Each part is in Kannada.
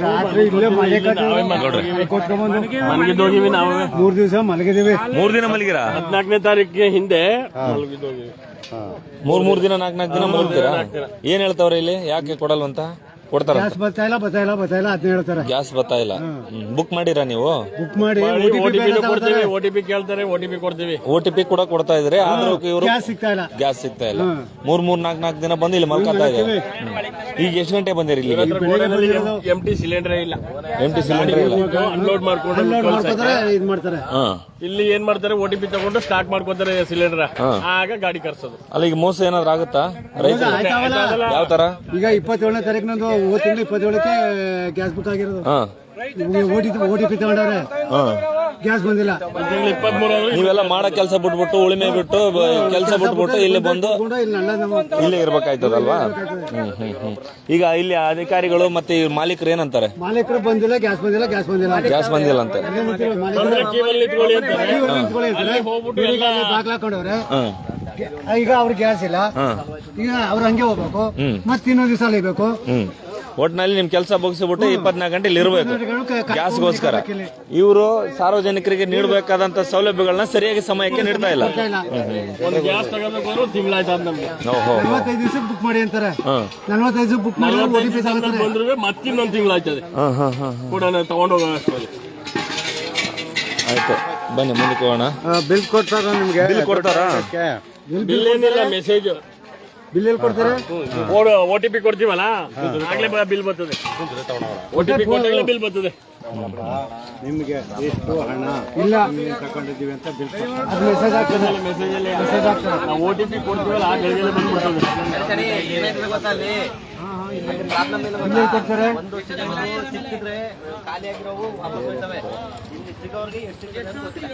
ರಾತ್ರಿ ಇಲ್ಲೇ ಮನೆ ಮಲಗಿದೋಗಿವಿ ನಾವು 3 ದಿವಸ ಮಲಗಿದೀವಿ. 3 ದಿನ ಮಲಗಿರಾ? 14ನೇ ತಾರೀಕಿಗೆ ಹಿಂದೆ ಮಲಗಿದೋಗಿವಿ. 3 ದಿನ 4 ದಿನ ಮಲಗ್ತೀರಾ? ಏನ್ ಹೇಳ್ತಾವ್ರೆ ಇಲ್ಲಿ? ಯಾಕೆ ಕೊಡಲ್ವಂತ? ಕೊಡ್ತಾರ? ಗ್ಯಾಸ್ ಬರ್ತಾ ಇಲ್ಲ ಅದನ್ನ ಹೇಳ್ತಾರೆ. ಗ್ಯಾಸ್ ಬರ್ತಾ ಇಲ್ಲ. ಬುಕ್ ಮಾಡಿರಾ ನೀವು? ಬುಕ್ ಮಾಡಿ OTP ಕೇಳ್ತಾರೆ, OTP ಕೊಡ್ತೀವಿ. OTP ಕೂಡ ಕೊಡ್ತಾ ಇದ್ರೆ ಆದ್ರೂ ಇವರು ಗ್ಯಾಸ್ ಸಿಗ್ತಾ ಇಲ್ಲ. 3-4 ದಿನ ಬಂದು ಇಲ್ಲಿ ಮಲ್ಕೊತಾ ಇದ್ದಾರೆ. ಈಗ ಎಷ್ಟು ಗಂಟೆ ಬಂದಿರಿ ಇಲ್ಲಿ? ಎಂಟಿ ಸಿಲಿಂಡರ್ ಇಲ್ಲ. ಅನ್ಲೋಡ್ ಮಾಡ್ತಾರೆ. ಇಲ್ಲಿ ಏನ್ ಮಾಡ್ತಾರೆ, OTP ತಗೊಂಡು ಸ್ಟಾರ್ಟ್ ಮಾಡ್ಕೊತಾರೆ ಸಿಲಿಂಡರ್, ಆಗ ಗಾಡಿ ಕರ್ಸೋದು. ಅಲ್ಲ ಈಗ ಮೋಸ ಏನಾದ್ರು ಆಗುತ್ತಾ ರೈತರು? ಯಾವ ತರ? ಈಗ 27ನೇ ತಾರೀಕು ತಿಂಗಳು 27ಕ್ಕೆ ಗ್ಯಾಸ್ ಬುಕ್ ಆಗಿರೋದು. OTP ತಗೊಂಡವ್ರೆ, ಗ್ಯಾಸ್ ಬಂದಿಲ್ಲ. ನೀವೆಲ್ಲ ಮಾಡೋ ಕೆಲಸ ಬಿಟ್ಬಿಟ್ಟು ಉಳಿಮೆ ಬಿಟ್ಟು ಕೆಲಸ ಬಿಟ್ಬಿಟ್ಟು ಇಲ್ಲಿ ಬಂದು ಇಲ್ಲೇ ಇರ್ಬೇಕಾಯ್ತದಲ್ವಾ? ಈಗ ಇಲ್ಲಿ ಅಧಿಕಾರಿಗಳು ಮತ್ತೆ ಮಾಲೀಕರು ಏನಂತಾರೆ? ಮಾಲೀಕರು ಬಂದಿಲ್ಲ, ಗ್ಯಾಸ್ ಬಂದಿಲ್ಲ ಅಂತ. ಹಾಕೊಂಡವ್ರೆ. ಈಗ ಅವ್ರ ಗ್ಯಾಸ್ ಇಲ್ಲ, ಈಗ ಅವ್ರು ಹಂಗೆ ಹೋಗ್ಬೇಕು, ಮತ್ತೆ ಇನ್ನೊಂದ್ ದಿವಸ ಅಲ್ಲಿಬೇಕು. ಒಟ್ನಲ್ಲಿ ನಿಮ್ ಕೆಲಸ ಮುಗಿಸ್ಬಿಟ್ಟು 24 ಗಂಟೆ ಇಲ್ಲಿ ಇರಬೇಕು ಗ್ಯಾಸ್ಗೋಸ್ಕರ. ಇವರು ಸಾರ್ವಜನಿಕರಿಗೆ ನೀಡಬೇಕಾದಂತ ಸೌಲಭ್ಯಗಳನ್ನ ಸರಿಯಾಗಿ ಸಮಯಕ್ಕೆ ನೀಡ್ತಾ ಇಲ್ಲ. 45 ದಿವಸ ಬುಕ್ ಮಾಡಿ ಅಂತಾರೆ. 45 ದಿವಸ ಬುಕ್ ಮಾಡಿ ಮತ್ತಿನ್ನೊಂದು ತಿಂಗಳಾಯ್ತದೆ ತಗೊಂಡೋಗ. ಆಯ್ತು, ಬನ್ನಿ ಮುಂದಕ್ಕೆ ಹೋಗೋಣ. ಬಿಲ್ ಕೊಡ್ತಾರ ನಿಮ್ಗೆ? ಬಿಲ್ ಕೊಡ್ತಾರಾ? ಬಿಲ್ ಏನಿಲ್ಲ, ಮೆಸೇಜ್. ಬಿಲ್ ಎಲ್ಲಿ ಕೊಡ್ತಾರೆ? OTP ಕೊಡ್ತೀವಲ್ಲ, ಆಗ್ಲೇ ಬಿಲ್ ಬರ್ತದೆ. OTP ಕೊಟ್ಟಾಗಲೇ ಬಿಲ್ ಬರ್ತದೆ. ನಿಮ್ಗೆ ಎಷ್ಟು ಹಣ ಇಲ್ಲ ತಗೊಂಡಿದ್ದೀವಿ ಅಂತ ಬಿಲ್ ಮೆಸೇಜ್ ಆಗ್ತದೆ. ನಾವು OTP ಕೊಡ್ತೀವಲ್ಲ, ಆ ಗಳಿಗೆಲ್ಲ ಬಂದ್ಬಿಡ್ತದೆ. ಕೊಡ್ತಾರೆ. ಸಿಕ್ಕಿದ್ರೆ ಖಾಲಿಯಾಗಿರೋವು ವಾಪಸ್ ಹೋಗ್ತವೆ. ಇಲ್ಲಿ ಸಿಗೋರಿಗೆ ಎಷ್ಟು ಗೊತ್ತಿಲ್ಲ.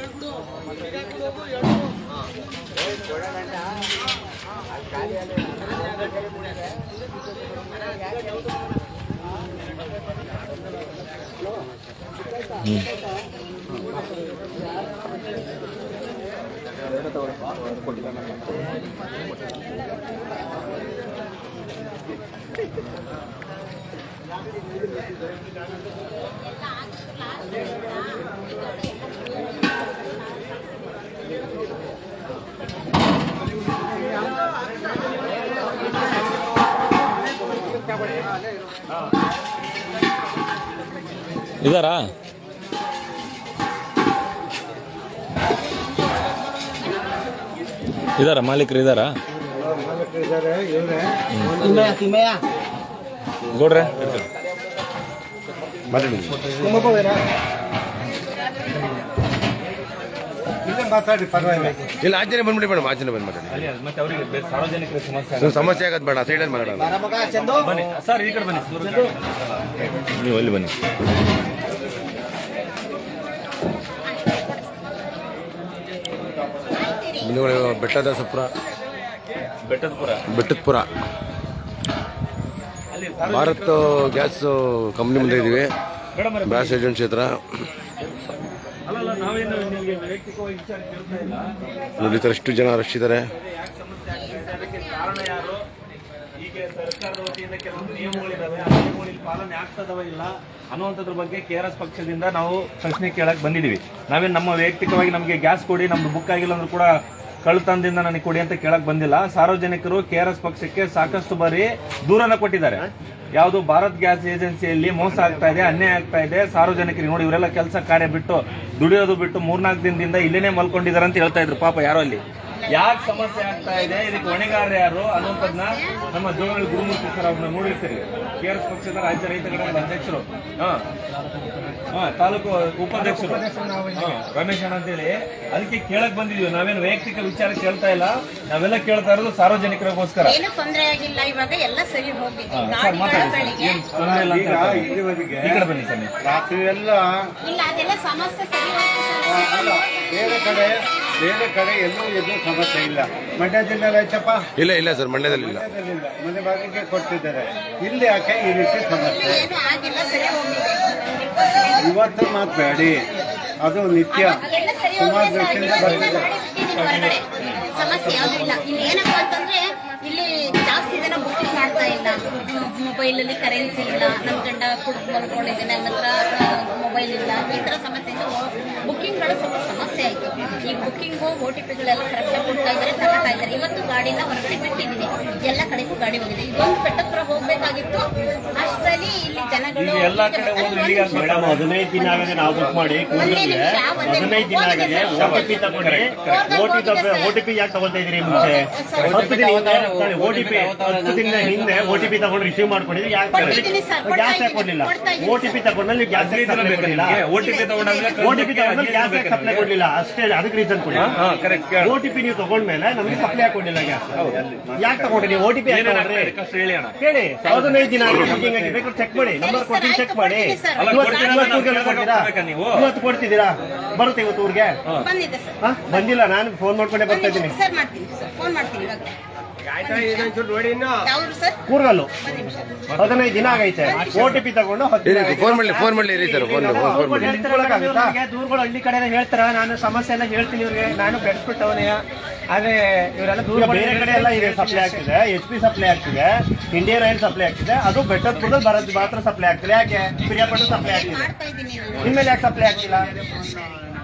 ಇದಾರಾ? ಮಾಲೀಕರು ಇದಾರಾ? ಗೌಡ್ರೆ ಮಾತಾಡಿ ಪರವಾಗಿಲ್ಲ. ಇಲ್ಲ ಆಚರಣೆ ಬಂದ್ಬಿಡಿ ಮೇಡಮ್, ಆಚರಣೆ ಬಂದು ಮಾತಾಡಿ. ಸಮಸ್ಯೆ ಆಗತ್ತೆ ಬೇಡ, ಸೈಡಲ್ಲಿ ಮಾತಾಡೋಣ. ನೀವು ಅಲ್ಲಿ ಬನ್ನಿ. ಬೆಟ್ಟದಪುರ ಭಾರತ್ ಗ್ಯಾಸ್ ಕಂಪ್ನಿ ಮುಂದೆ ಇದ್ದೀವಿ, ಬ್ರಾಸ್ ಏಜೆನ್ಸಿ ಹತ್ರ. ನೋಡಿ ಸರ್, ಎಷ್ಟು ಜನ ರಶ್ ಇದ್ದಾರೆ. ಸರ್ಕಾರದ ವತಿಯಿಂದ ಕೆಲವೊಂದು ನಿಯಮಗಳಿದಾವೆ, ಆ ನಿಯಮಗಳಿಗೆ ಪಾಲನೆ ಆಗ್ತದವ ಇಲ್ಲ ಅನ್ನುವಂಥದ್ರ ಬಗ್ಗೆ KRS ಪಕ್ಷದಿಂದ ನಾವು ಪ್ರಶ್ನೆ ಕೇಳಕ್ ಬಂದಿದ್ದೀವಿ. ನಾವೇನು ನಮ್ಮ ವೈಯಕ್ತಿಕವಾಗಿ ನಮಗೆ ಗ್ಯಾಸ್ ಕೊಡಿ, ನಮ್ದು ಬುಕ್ ಆಗಿಲ್ಲ ಅಂದ್ರೂ ಕೂಡ ಕಳ್ತನದಿಂದ ನನಗೆ ಕೊಡಿ ಅಂತ ಕೇಳಕ್ ಬಂದಿಲ್ಲ. ಸಾರ್ವಜನಿಕರು KRS ಪಕ್ಷಕ್ಕೆ ಸಾಕಷ್ಟು ಬಾರಿ ದೂರನ್ನ ಕೊಟ್ಟಿದ್ದಾರೆ. ಯಾವುದು ಭಾರತ್ ಗ್ಯಾಸ್ ಏಜೆನ್ಸಿಯಲ್ಲಿ ಮೋಸ ಆಗ್ತಾ ಇದೆ, ಅನ್ಯಾಯ ಆಗ್ತಾ ಇದೆ. ಸಾರ್ವಜನಿಕರಿಗೆ ನೋಡಿ, ಇವರೆಲ್ಲ ಕೆಲಸ ಕಾರ್ಯ ಬಿಟ್ಟು ದುಡಿಯೋದು ಬಿಟ್ಟು 3-4 ದಿನದಿಂದ ಇಲ್ಲೇನೆ ಮಲ್ಕೊಂಡಿದ್ದಾರೆ ಅಂತ ಹೇಳ್ತಾ ಇದ್ರು. ಪಾಪ ಯಾರೋ ಅಲ್ಲಿ ಯಾಕೆ ಸಮಸ್ಯೆ ಆಗ್ತಾ ಇದೆ, ಇದಕ್ಕೆ ಹೊಣೆಗಾರ ಯಾರು ಅನ್ನುವಂಥದ್ದನ್ನ ನಮ್ಮ ಜೋಗಳಿ ಗುರುಮೂರ್ತಿ ಸರ್ ಅವ್ರನ್ನ ನೋಡಿರ್ತೀರಿ. KRS ಪಕ್ಷದ ರಾಜ್ಯ ರೈತ ಘಟಕದ ಅಧ್ಯಕ್ಷರು, ತಾಲೂಕು ಉಪಾಧ್ಯಕ್ಷರು ರಮೇಶ್ ಅಣ್ಣ ಅಂತೇಳಿ. ಅದಕ್ಕೆ ಕೇಳಕ್ ಬಂದಿದ್ವಿ. ನಾವೇನು ವೈಯಕ್ತಿಕ ವಿಚಾರ ಕೇಳ್ತಾ ಇಲ್ಲ, ನಾವೆಲ್ಲ ಕೇಳ್ತಾ ಇರೋದು ಸಾರ್ವಜನಿಕರಿಗೋಸ್ಕರ. ತೊಂದರೆ ಆಗಿಲ್ಲ, ಇವಾಗ ಎಲ್ಲ ಸರಿ ಹೋಗಿದೆ. ಸರ್ ಮಾತಾಡಿ, ಏನ್ ತೊಂದರೆ ಇಲ್ಲ ಅಂತ ಈ ಕಡೆ ಬನ್ನಿ ಸರ್. ರಾತ್ರಿ ಎಲ್ಲ ಇಲ್ಲ, ಅದೆಲ್ಲ ಸಮಸ್ಯೆ ಸರಿ ಬೇರೆ ಕಡೆ ಎಲ್ಲೂ ಎದು ಸಮಸ್ಯೆ ಇಲ್ಲ. ಮಂಡ್ಯ ಜಿಲ್ಲೆಯಲ್ಲಿ ಆಯ್ತಪ್ಪ? ಇಲ್ಲ ಸರ್, ಮಂಡ್ಯದಲ್ಲಿ ಇಲ್ಲ. ಮನೆ ಬಾಗಿಲಿಗೆ ಕೊಡ್ತಿದ್ದಾರೆ. ಇಲ್ಲಿ ಯಾಕೆ ಈ ರೀತಿ ಸಮಸ್ಯೆ? ಇವತ್ತು ಮಾತಬೇಡಿ, ಅದು ನಿತ್ಯ ಸುಮಾರು ವರ್ಷದಿಂದ ಬರ್ತಿದೆ. ಸಮಸ್ಯೆ ಯಾವ್ದು ಇಲ್ಲ. ಇಲ್ಲಿ ಏನಪ್ಪಾ ಅಂತಂದ್ರೆ, ಇಲ್ಲಿ ಜಾಸ್ತಿ ಜನ ಬುಕ್ಕಿಂಗ್ ಮಾಡ್ತಾ ಇಲ್ಲ. ಮೊಬೈಲ್ ಅಲ್ಲಿ ಕರೆನ್ಸಿ ಇಲ್ಲ, ನಮ್ ಗಂಡ ಕುಡಿದು ಮಲ್ಕೊಂಡಿದ್ದೀನಿ, ನನ್ನ ಹತ್ರ ಮೊಬೈಲ್ ಇಲ್ಲ, ಈ ಥರ ಸಮಸ್ಯೆಯಿಂದ ಬುಕ್ಕಿಂಗ್ಗಳು ಸ್ವಲ್ಪ ಸಮಸ್ಯೆ ಆಯಿತು. ಈ ಬುಕ್ಕಿಂಗು OTPಗಳೆಲ್ಲ ಕರೆಕ್ಟಾಗಿ ಕೊಡ್ತಾ ಇದ್ದಾರೆ, ತಗೋತಾ ಇದ್ದಾರೆ. ಇವತ್ತು ಗಾಡಿನ ಹೊರಗಡೆ ಬಿಟ್ಟಿದ್ದೀನಿ, ಎಲ್ಲ ಕಡೆಗೂ ಗಾಡಿ ಹೋಗಿದೆ. ಇದೊಂದು ಬೆಟ್ಟಪುರ ಹೋಗಬೇಕಾಗಿತ್ತು, ಅಷ್ಟರಲ್ಲಿ ಇಲ್ಲಿ ಜನಗಳು ಎಲ್ಲಾ ಕಡೆ ಮೇಡಮ್ 15 ದಿನ ಆಗದೆ ನಾವು ಬುಕ್ ಮಾಡಿ ಕೂಡಲೇ 15 ದಿನ ಆಗದೆ OTP ಯಾಕೆ ತಗೊಳ್ತಾ ಇದೀರಿ? ಮುಂಚೆ 10 ದಿನ ಹಿಂದೆ OTP ತಗೊಂಡು ರಿಸೀವ್ ಮಾಡ್ಕೊಂಡಿದ್ರಿ, ಯಾಕೆ ಗ್ಯಾಸ್ ಯಾಕೆ ಕೊಡ್ಲಿಲ್ಲ? OTP ತಗೊಂಡ್ಮೇಲೆ ಗ್ಯಾಸ್ ಕೊಡ್ಲಿಲ್ಲ, OTP ತಗೊಂಡ್ಮೇಲೆ ಗ್ಯಾಸ್ ಸಪ್ಲೈ ಕೊಡ್ಲಿಲ್ಲ, ಅಷ್ಟೇ. ಅದಕ್ಕೆ ರೀಸನ್ ಕೊಡಿ. OTP ನೀವು ತಗೊಂಡ್ಮೇಲೆ ನಮಗೆ ಸಪ್ಲೈ ಕೊಡ್ಲಿಲ್ಲ ಗ್ಯಾಸ್, ಯಾಕೆ ತಗೊಂಡ್ರಿ ನೀವು? OTP ಹೇಳಿ 15 ದಿನ ಬೇಕಾದ್ರೆ ಚೆಕ್ ಮಾಡಿ, ನಂಬರ್ ಕೊಡ್ತೀನಿ, ಚೆಕ್ ಮಾಡಿ. ಇವತ್ತು ಕೊಡ್ತಿದ್ದೀರಾ? ಬರುತ್ತೆ ಇವತ್ತು ಊರಿಗೆ? ಬಂದಿದೆ ಸರ್. ಬಂದಿಲ್ಲ, ನಾನು ಫೋನ್ ಮಾಡ್ಕೊಂಡೆ ಬರ್ತಾ ಇದ್ದೀನಿ. ಸರ್ ಮಾಡ್ತೀನಿ ಸರ್, ಫೋನ್ ಮಾಡ್ತೀನಿ ಇವಾಗ. ಯಾವ್ದು ಸರ್? ಕೂರ್ಗಲ್ಲು 15 ದಿನ ಆಗೈತೆ. OTP ತಗೊಂಡು ಫೋನ್ ಮಾಡ್ಲಿ ರೀ ಸರ್. ದೂರಗಳು ಹಳ್ಳಿ ಕಡೆ ಹೇಳ್ತಾರ, ನಾನು ಸಮಸ್ಯೆ ಎಲ್ಲ ಹೇಳ್ತೀನಿ ಇವ್ರಿಗೆ. ನಾನು ಬೆಳೆಸ್ಬಿಟ್ಟವನೇ, ಆದ್ರೆ ಇವರೆಲ್ಲ ದೂರ ಬೇರೆ ಕಡೆ ಎಲ್ಲ ಇದೆ ಸಪ್ಲೈ ಆಗ್ತಿದೆ, HP ಸಪ್ಲೈ ಆಗ್ತಿದೆ, ಇಂಡಿಯನ್ ಆಯಿಲ್ ಸಪ್ಲೈ ಆಗ್ತಿದೆ, ಅದು ಬೆಟ್ಟದಪುರದಲ್ಲಿ ಬರೋದು ಮಾತ್ರ ಸಪ್ಲೈ ಆಗ್ತಿದೆ. ಯಾಕೆ ಪಿರಿಯಾಪಟ್ಟು ಸಪ್ಲೈ ಆಗ್ತಿದೆ, ಮಾಡ್ತಾ ಇದ್ದೀನಿ ನಾನು. ನಿಮ್ಮೇಲೆ ಯಾಕೆ ಸಪ್ಲೈ ಆಗ್ತಿಲ್ಲ?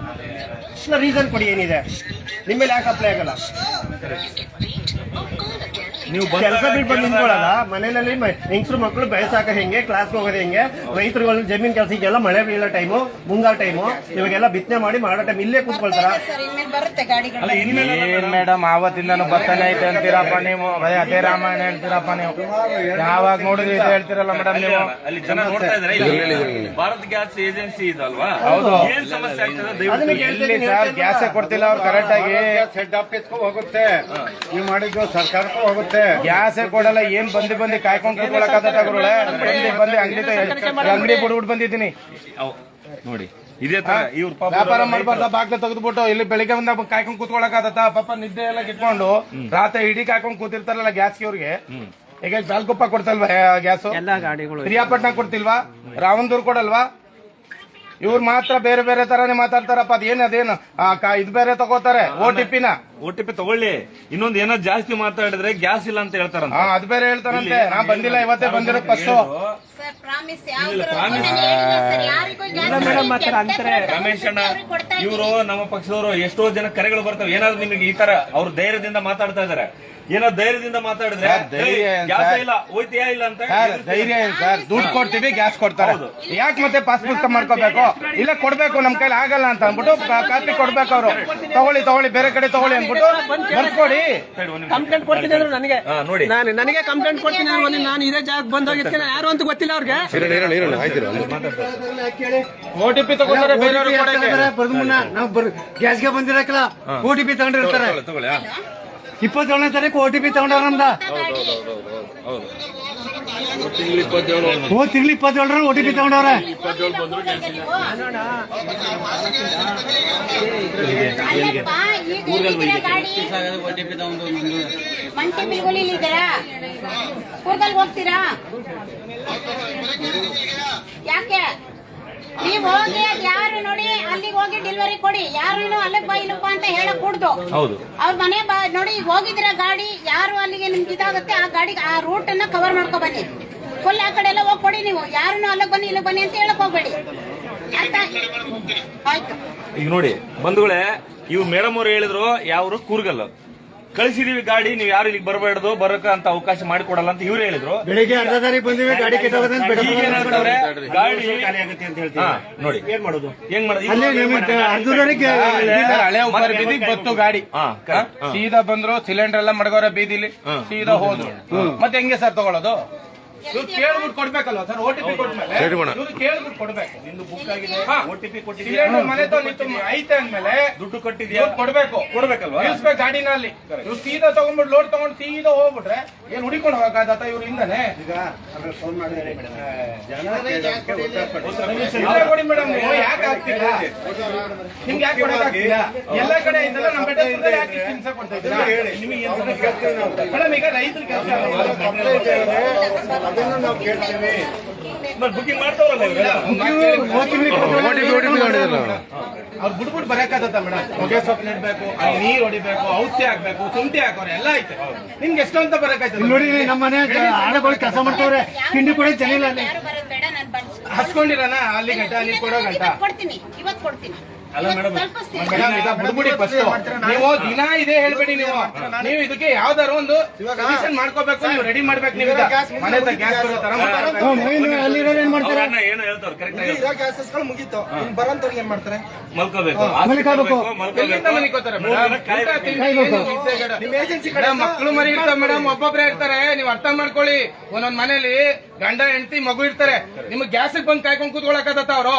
ರೀಸನ್ ಕೊಡಿ, ಏನಿದೆ ನಿಮ್ಮೇಲೆ ಯಾಕೆ ಸಪ್ಲೈ ಆಗಲ್ಲ? ನೀವು ಕೆಲಸ ಬಿಟ್ಬಿಟ್ಟು ನಿಂತ್ಕೊಳ್ಳಲ್ಲ, ಮನೆಯಲ್ಲಿ ಹೆಂಗಸರು ಮಕ್ಕಳು ಬೆಳೆಸಾಕ ಹೆಂಗೆ, ಕ್ಲಾಸ್ಗೆ ಹೋಗೋದು ಹೆಂಗೆ, ರೈತರುಗಳು ಜಮೀನ್ ಕೆಲಸಕ್ಕೆಲ್ಲ ಮಳೆ ಬೀಳೋ ಟೈಮು, ಮುಂಗಾರು ಟೈಮು, ಇವಾಗೆಲ್ಲ ಬಿತ್ತನೆ ಮಾಡಿ ಮಾಡೋ ಟೈಮ್ ಇಲ್ಲೇ ಕೂತ್ಕೊಳ್ತಾರ. ಸರ್ ಇನ್ಮೇಲೆ ಬರುತ್ತೆ ಗಾಡಿಗಳು. ಏನ್ ಮೇಡಮ್ ಆವತ್ತಿಂದಾನು ಬರ್ತಾನೆ ಐತೆ ಅಂತೀರಪ್ಪ ನೀವು, ಅದೇ ರಾಮಾಯಣ ಹೇಳ್ತೀರಪ್ಪ ನೀವು. ಯಾವಾಗ ನೋಡಿದ್ರೆ ಇದು ಹೇಳ್ತೀರಲ್ಲ ಮೇಡಮ್ ನೀವು. ಅಲ್ಲಿ ಜನ ನೋಡ್ತಾ ಇದಾರೆ, ಭಾರತ್ ಗ್ಯಾಸ್ ಏಜೆನ್ಸಿ ಇದಲ್ವಾ? ಹೌದು. ಏನ್ ಸಮಸ್ಯೆ ಆಗ್ತದೆ? ಎಲ್ಲಿ ಸರ್ ಗ್ಯಾಸೇ ಕೊಡ್ತಿಲ್ಲ ಅವ್ರು ಕರೆಕ್ಟ್ ಆಗಿ. ಸೆಟ್ ಆಫೀಸ್ಗೂ ಹೋಗುತ್ತೆ, ನೀವು ಮಾಡಿದ್ದು ಸರ್ಕಾರಕ್ಕೂ ಹೋಗುತ್ತೆ. ಗ್ಯಾಸೇ ಕೊಡಲ್ಲ, ಏನ್ ಬಂದಿ ಕಾಯ್ಕೊಂಡು ಕೂತ್ಕೊಳಕಾಗತ್ತೆ ಗುರುಗಳೇ? ಬಂದಿ ಅಂಗಡಿ ಬಿಡ್ಬಿಟ್ಟು ಬಂದಿದ್ದೀನಿ ನೋಡಿ. ಇದೇ ತರ ಇವ್ರು ವ್ಯಾಪಾರ ಮಾಡ್ಬಾರ್ದ, ಬಾಗ್ಲ ತೆಗೆದ್ಬಿಟ್ಟು ಇಲ್ಲಿ ಬೆಳಿಗ್ಗೆ ಬಂದ ಕಾಯ್ಕೊಂಡು ಕೂತ್ಕೊಳಕಾಗತ್ತ? ಪಾಪ ನಿದ್ದೆ ಎಲ್ಲ ಕಿತ್ಕೊಂಡು ರಾತ್ರಿ ಇಡೀ ಕಾಯ್ಕೊಂಡು ಕೂತಿರ್ತಾರಲ್ಲ ಗ್ಯಾಸ್ಗೆ ಅವ್ರಿಗೆ. ಈಗ ಜಾಲ್ಕೊಪ್ಪ ಕೊಡ್ತಲ್ವಾ ಗ್ಯಾಸ್? ಎಲ್ಲ ಗಾಡಿಗಳು ಪ್ರಿಯಾಪಟ್ನ ಕೊಡ್ತಿಲ್ವಾ? ರಾವಂದೂರ್ ಕೊಡಲ್ವಾ? ಇವ್ರು ಮಾತ್ರ ಬೇರೆ ಬೇರೆ ತರಾನೇ ಮಾತಾಡ್ತಾರಪ್ಪ. ಅದೇನು ಇದು ಬೇರೆ ತಗೋತಾರೆ OTP ತಗೊಳ್ಳಿ. ಇನ್ನೊಂದು ಏನೋ ಜಾಸ್ತಿ ಮಾತಾಡಿದ್ರೆ ಗ್ಯಾಸ್ ಇಲ್ಲ ಅಂತ ಹೇಳ್ತಾರಂತ. ಅದು ಬೇರೆ ಹೇಳ್ತಾರಂತೆ. ನಾ ಬಂದಿಲ್ಲ, ಇವತ್ತೇ ಬಂದಿರೋ ಫಸ್ಟ್. ಸರ್ ಪ್ರಾಮಿಸ್ ರಮೇಶ್ ಅಣ್ಣ ಇವರು ನಮ್ಮ ಪಕ್ಷದವರು ಎಷ್ಟೋ ಜನ ಕರೆಗಳು ಬರ್ತವೆ. ಏನಾದ್ರು ನಿಮಗೆ ಈ ತರ ಅವ್ರ ಧೈರ್ಯದಿಂದ ಮಾತಾಡ್ತಾ ಇದಾರೆ, ಏನೋ ಧೈರ್ಯದಿಂದ ಮಾತಾಡಿದ್ರೆ ಗ್ಯಾಸ್ ಇಲ್ಲ ಹೋಯ್ತಿಯಾ ಇಲ್ಲ ಅಂತ ಧೈರ್ಯ ಸರ್. ದುಡ್ಡು ಕೊಡ್ತೀವಿ, ಗ್ಯಾಸ್ ಕೊಡ್ತಾರೆ. ಯಾಕೆ ಮತ್ತೆ ಪಾಸ್ ಪುಸ್ತಕ ಮಾಡ್ಕೋಬೇಕು? ಇಲ್ಲ ಕೊಡ್ಬೇಕು, ನಮ್ ಕೈಲಿ ಆಗಲ್ಲ ಅಂತ ಅಂದ್ಬಿಟ್ಟು ಕಾಪಿ ಕೊಡ್ಬೇಕು. ಅವರು ತಗೊಳ್ಳಿ ಬೇರೆ ಕಡೆ ತಗೊಳ್ಳಿ ಅಂದ್ಬಿಟ್ಟು ಬರ್ಕೊಡಿ. ಕಂಪ್ಲೇಂಟ್ ಕೊಡ್ತೀನಿ ಅಂದ್ರೆ ನನಗೆ ನೋಡಿ, ನನಗೆ ಕಂಪ್ಲೇಂಟ್ ಕೊಡ್ತೀನಿ. ನಾನು ಇದೇ ಜಾಗ ಬಂದೋಗಿದ್ದೆ, ಯಾರು ಅಂತ ಗೊತ್ತಿಲ್ಲ ಅವ್ರಿಗೆ. OTP ತಗೊಂಡ್ರೆ ಬೇರೆಯವ್ರಿಗೆ ಗ್ಯಾಸ್ಗೆ ಬಂದಿರಕ್ಕಲ್ಲ OTP ತಗೊಂಡಿರ್ತಾರೆ. 27ನೇ ತಾರೀಕು OTP ತಗೊಂಡ್ರ ನಮ್ದ. ತಿಂಗಳು 27 OTP ತಗೊಂಡವ್ರೆ. ಕೂರ್ಗಲ್ ಹೋಗ್ತೀರಾ? ಯಾಕೆ ನೀವ್ ಹೋಗಿ ಯಾರು ನೋಡಿ ಅಲ್ಲಿಗೆ ಹೋಗಿ ಡೆಲಿವರಿ ಕೊಡಿ. ಯಾರು ಅಲ್ಲಿಗೆ ಬಾ ಇಲ್ಲಪ್ಪ ಅಂತ ಹೇಳಕ್ ಕೂಡ್ದು. ಅವ್ರ ಮನೆ ನೋಡಿ ಹೋಗಿದ್ರ ಗಾಡಿ, ಯಾರು ಅಲ್ಲಿಗೆ ನಿಮ್ಗೆ ಇದಾಗುತ್ತೆ ಆ ಗಾಡಿಗೆ ಆ ರೂಟ್ ಅನ್ನ ಕವರ್ ಮಾಡ್ಕೊ ಬನ್ನಿ. ಫುಲ್ ಆ ಕಡೆ ಎಲ್ಲ ಹೋಗಿ ಕೊಡಿ. ನೀವು ಯಾರು ಅಲ್ಲಿಗೆ ಬನ್ನಿ ಇಲ್ಲಿಗೆ ಬನ್ನಿ ಅಂತ ಹೇಳಕ್ ಹೋಗ್ಬೇಡಿ. ಆಯ್ತು. ಈಗ ನೋಡಿ ಬಂಧುಗಳೇ, ಇವ್ ಮೇಡಮ್ ಅವ್ರು ಹೇಳಿದ್ರು ಯಾವ್ರು ಕೂರ್ಗಲ್ ಕಳಿಸಿದೀವಿ ಗಾಡಿ, ನೀವು ಯಾರು ಇಲ್ಲಿಗೆ ಬರಬೇಡದು, ಬರಕ ಅಂತ ಅವಕಾಶ ಮಾಡಿಕೊಡಲ್ಲ ಅಂತ ಇವ್ರು ಹೇಳಿದ್ರು. ಬೆಳಿಗ್ಗೆ ಅರ್ಧ ದಾರಿ ಬಂದಿವಿ, ಗಾಡಿ ಗಾಡಿ ನೋಡಿ ಏನ್ ಮಾಡೋದು? ಹೆಂಗ್ ಮಾಡೋದು? ಹಳೆ ಉಪ್ಪರ್ ಬೀದಿಗೆ ಬತ್ತು ಗಾಡಿ. ಸೀದಾ ಬಂದ್ರು, ಸಿಲಿಂಡರ್ ಎಲ್ಲ ಮಡಗೋರ ಬೀದಿಲಿ ಸೀದಾ ಹೋದ್ರು. ಮತ್ತೆ ಹೆಂಗೆ ಸರ್ ತಗೊಳ್ಳೋದು? ಇವ್ರು ಕೇಳ್ಬಿಟ್ಟು ಕೊಡ್ಬೇಕಲ್ವಾ ಸರ್? OTP ಕೊಟ್ಮೇಲೆ ಇವ್ರು ಕೇಳ್ಬಿಟ್ಟು ಕೊಡ್ಬೇಕು. ನಿಂದು ಬುಕ್ ಆಗಿದೆ, OTP ಕೊಟ್ಟಿದ್ದೀವಿ, ಮನೆ ಐತೆ ಅಂದ್ಮೇಲೆ ದುಡ್ಡು ಕೊಟ್ಟಿದ್ಯಾ ಕೊಡ್ಬೇಕಲ್ವಾ? ಇಳಿಸ್ಬೇಕು ಗಾಡಿನ ಅಲ್ಲಿ. ಇವ್ರು ಸೀದಾ ತಗೊಂಡ್ಬಿಟ್ಟು ಲೋಡ್ ತಗೊಂಡು ಸೀದಾ ಹೋಗ್ಬಿಟ್ರೆ ಏನ್ ಹುಡಿಕೊಂಡು ಹೋಗಕ್ಕಾಗತ್ತ? ಇವ್ರು ಹಿಂದಾನೆ ಕೊಡಿ ಮೇಡಮ್. ನೀವು ಯಾಕೆ ಆಗ್ತಿಲ್ಲ? ನಿಮ್ಗೆ ಯಾಕೆ ಕೊಡಕ್ಕಾಗ್ತಿಲ್ಲ? ಎಲ್ಲ ಕಡೆ ಇಂದಲ್ಲ ನಮ್ಮ ಬೆಟ್ಟದಲ್ಲಿ ಯಾಕೆ ಹಿಂಸೆ ಕೊಡ್ತಾ ಇದ್ದೀರಾ? ಮೇಡಮ್ ಈಗ ರೈತರ ಕೆಲಸ ಬುಕಿಂಗ್ ಮಾಡ್ತಾವ್ರಲ್ಲ ಅವ್ರು ಬಿಡ್ಬಿಟ್ಟು ಬರಕಾಗತ್ತ ಮೇಡಮ್? ಹೊಗೆ ಸೊಪ್ಪು ನೆಡ್ಬೇಕು, ನೀರ್ ಹೊಡಿಬೇಕು, ಔಷಧಿ ಹಾಕ್ಬೇಕು, ಶುಂಠಿ ಹಾಕೋರೆ ಎಲ್ಲ ಐತೆ. ನಿಮ್ಗೆ ಎಷ್ಟು ಅಂತ ಬರಕಾಯ್ತದೆ? ನೋಡಿ ನಮ್ಮ ಮನೆ ಆಳುಗಳು ಕೆಲಸ ಮಾಡ್ತವ್ರೆ, ತಿಂಡಿ ಕೂಡ ಜನ ಇಲ್ಲ. ಯಾರು ಬರೋದ್ ಬೇಡ, ನಾನು ಹಚ್ಕೊಂಡಿರಣ ಅಲ್ಲಿ ಗಂಟ ಅಲ್ಲಿ ಕೊಡೋ ಗಂಟ ಇವತ್ತು ಕೊಡ್ತೀನಿ ಅಲ್ಲ ಮೇಡಮ್, ತಲುಪಿಸ್ತೀನಿ. ಮೇಡಮ್ ಇದ ಬಿಡ್ಬಿಡಿ ಫಸ್ಟ್. ನೀವು ದಿನ ಇದೇ ಹೇಳ್ಬೇಡಿ. ನೀವು ಇದಕ್ಕೆ ಯಾವ್ದಾರು ಒಂದು ಸೊಲ್ಯೂಷನ್ ಮಾಡ್ಕೋಬೇಕು. ನೀವು ರೆಡಿ ಮಾಡ್ಬೇಕು. ನೀವು ಮನೆ ಗ್ಯಾಸ್ ಬರೋ ತರ ಅಲ್ಲಿರೋರು ಏನ್ ಮಾಡ್ತಾರೆ? ಅವ್ರನ್ನ ಏನು ಹೇಳ್ತಾರೆ ಕರೆಕ್ಟ್ ಆಗಿ ಗ್ಯಾಸಸ್ಗಳು ಮುಗೀತು. ಇನ್ನು ಬರೋಂತವ್ರಿಗೆ ಏನ್ ಮಾಡ್ತಾರೆ? ಮಲ್ಕೋಬೇಕು, ಮಲ್ಕೋಬೇಕು. ಎಲ್ಲಿಂದ ಮನಿಕೋತಾರೆ ಮಕ್ಕಳು ಮರಿ ಇರ್ತಾವ ಮೇಡಮ್, ಒಬ್ಬೊಬ್ರೆ ಇರ್ತಾರೆ. ನೀವು ಅರ್ಥ ಮಾಡ್ಕೊಳ್ಳಿ. ಒಂದೊಂದ್ ಮನೇಲಿ ಗಂಡ ಹೆಂಡತಿ ಮಗು ಇರ್ತಾರೆ. ನಿಮ್ಗೆ ಗ್ಯಾಸ್ ಬಂದ್ ಕಾಯ್ಕೊಂಡ್ ಕೂತ್ಕೊಳಕತ್ತ ಅವರು.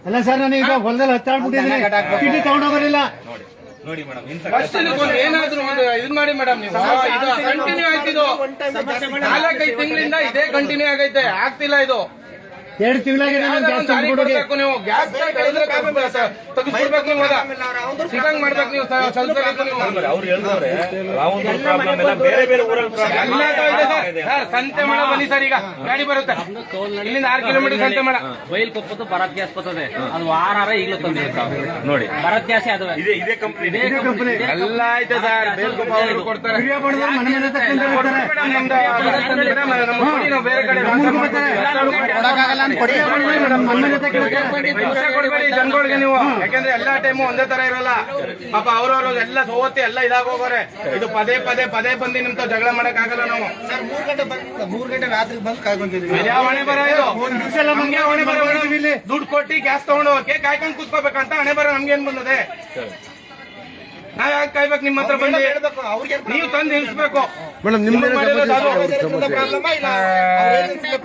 ಅಲ್ಲ ಸರ್, ನಾನು ಈಗ ಹೊಲದಲ್ಲಿ ಹತ್ತಾಡ್ಬಿಟ್ಟಿದ್ದೀನಿ, ಟಿಟಿ ತಗೊಂಡೋಗೋರಿಲ್ಲ. ನೋಡಿ ಮೇಡಮ್, ಇಂಥ ಫಸ್ಟ್ ಏನಾದ್ರು ಒಂದು ಇದ್ ಮಾಡಿ ಮೇಡಮ್. ನೀವು ಇದು ಕಂಟಿನ್ಯೂ ಆಯ್ತಿದ್ದು 4-5 ತಿಂಗಳಿಂದ ಇದೇ ಕಂಟಿನ್ಯೂ ಆಗೈತೆ. ಆಗ್ತಿಲ್ಲ ಇದು. 2 ತಿಂಗಳಾಗಿದೆ ನಾನು ಗ್ಯಾಸ್ ತಂದ್ಕೊಡೋಕೆ. ನೀವು ಗ್ಯಾಸ್ ತೆಗೆಸ್ಬಿಡ್ಬೇಕು. ನೀವು ಸಿಗಂಗ್ ಮಾಡ್ಬೇಕು. ನೀವು ಸ್ವಲ್ಪ ಅವ್ರು ಹೇಳಿದವ್ರೆ ರಾವಂದ್ರ ಪ್ರಾಬ್ಲಮ್ ಎಲ್ಲ ಬೇರೆ ಬೇರೆ ಊರಲ್ಲಿ ಎಲ್ಲ ಇದೆ ಸರ್. ಸಂತೆ ಮಾಡ ಬನ್ನಿ ಸರ್. ಈಗ ಗಾಡಿ ಬರುತ್ತೆ ಇಲ್ಲಿಂದ 6 ಕಿಲೋಮೀಟರ್ ಸಂತೆ ಮಾಡ. ಬೈಲ್ ಕೊಪ್ಪತ್ತು ಭಾರತ್ ಗ್ಯಾಸ್ ಬರ್ತದೆ. ಅದು ವಾರ ಈಗಲೂ ತಂದಿರ್ತಾವೆ ನೋಡಿ. ಭಾರತ್ ಗ್ಯಾಸ್ ಅದು ಇದೇ ಕಂಪ್ನಿ ಎಲ್ಲ ಐತೆ ಸರ್. ಬೇಲ್ಕೊಪ್ಪ ಅವರು ಕೊಡ್ತಾರೆ. ಫ್ರೀ ಮಾಡಿದ್ರೆ ಮನೆ ಮನೆ ತಗೊಂಡು ಹೋಗ್ತಾರೆ. ನಾವು ಬೇರೆ ಕಡೆ ಕೊಡ್ಬೇಡಿ ಜನಗಳಿಗೆ ನೀವು. ಯಾಕಂದ್ರೆ ಎಲ್ಲಾ ಟೈಮು ಒಂದೇ ತರ ಇರಲ್ಲ. ಪಾಪ ಅವ್ರವ್ರು ಎಲ್ಲ ಸೋತಿ ಎಲ್ಲ ಇದಾಗೋಗೋರೆ. ಇದು ಪದೇ ಬಂದು ನಿಮ್ತ ಜಗಳ ಮಾಡಕ್ ಆಗಲ್ಲ. ನಾವು 3 ಗಂಟೆ ರಾತ್ರಿ ಬಂದು ಕಾಯ್ಕೊಂತಿದ್ವಿ. ಯಾವ ಹಣೆ ಬರ ಇದು? ನಮ್ಗೆ ಹಣೆ ಬರ. ದುಡ್ಡು ಕೊಟ್ಟಿ ಗ್ಯಾಸ್ ತಗೊಂಡು ಹೋಗಕ್ಕೆ ಕಾಯ್ಕೊಂಡು ಕೂತ್ಕೋಬೇಕಂತ ಹಣೆ ಬರ ನಮ್ಗೇನ್ ಬಂದದೆ? ನಾವ್ ಯಾಕೆ ಕಾಯ್ಬೇಕು? ನಿಮ್ಮ ಹತ್ರ ಬಂದು ನೀವು ತಂದು ನಿಲ್ಸ್ಬೇಕು. ಮೇಡಮ್ ನಿಮ್ದೇ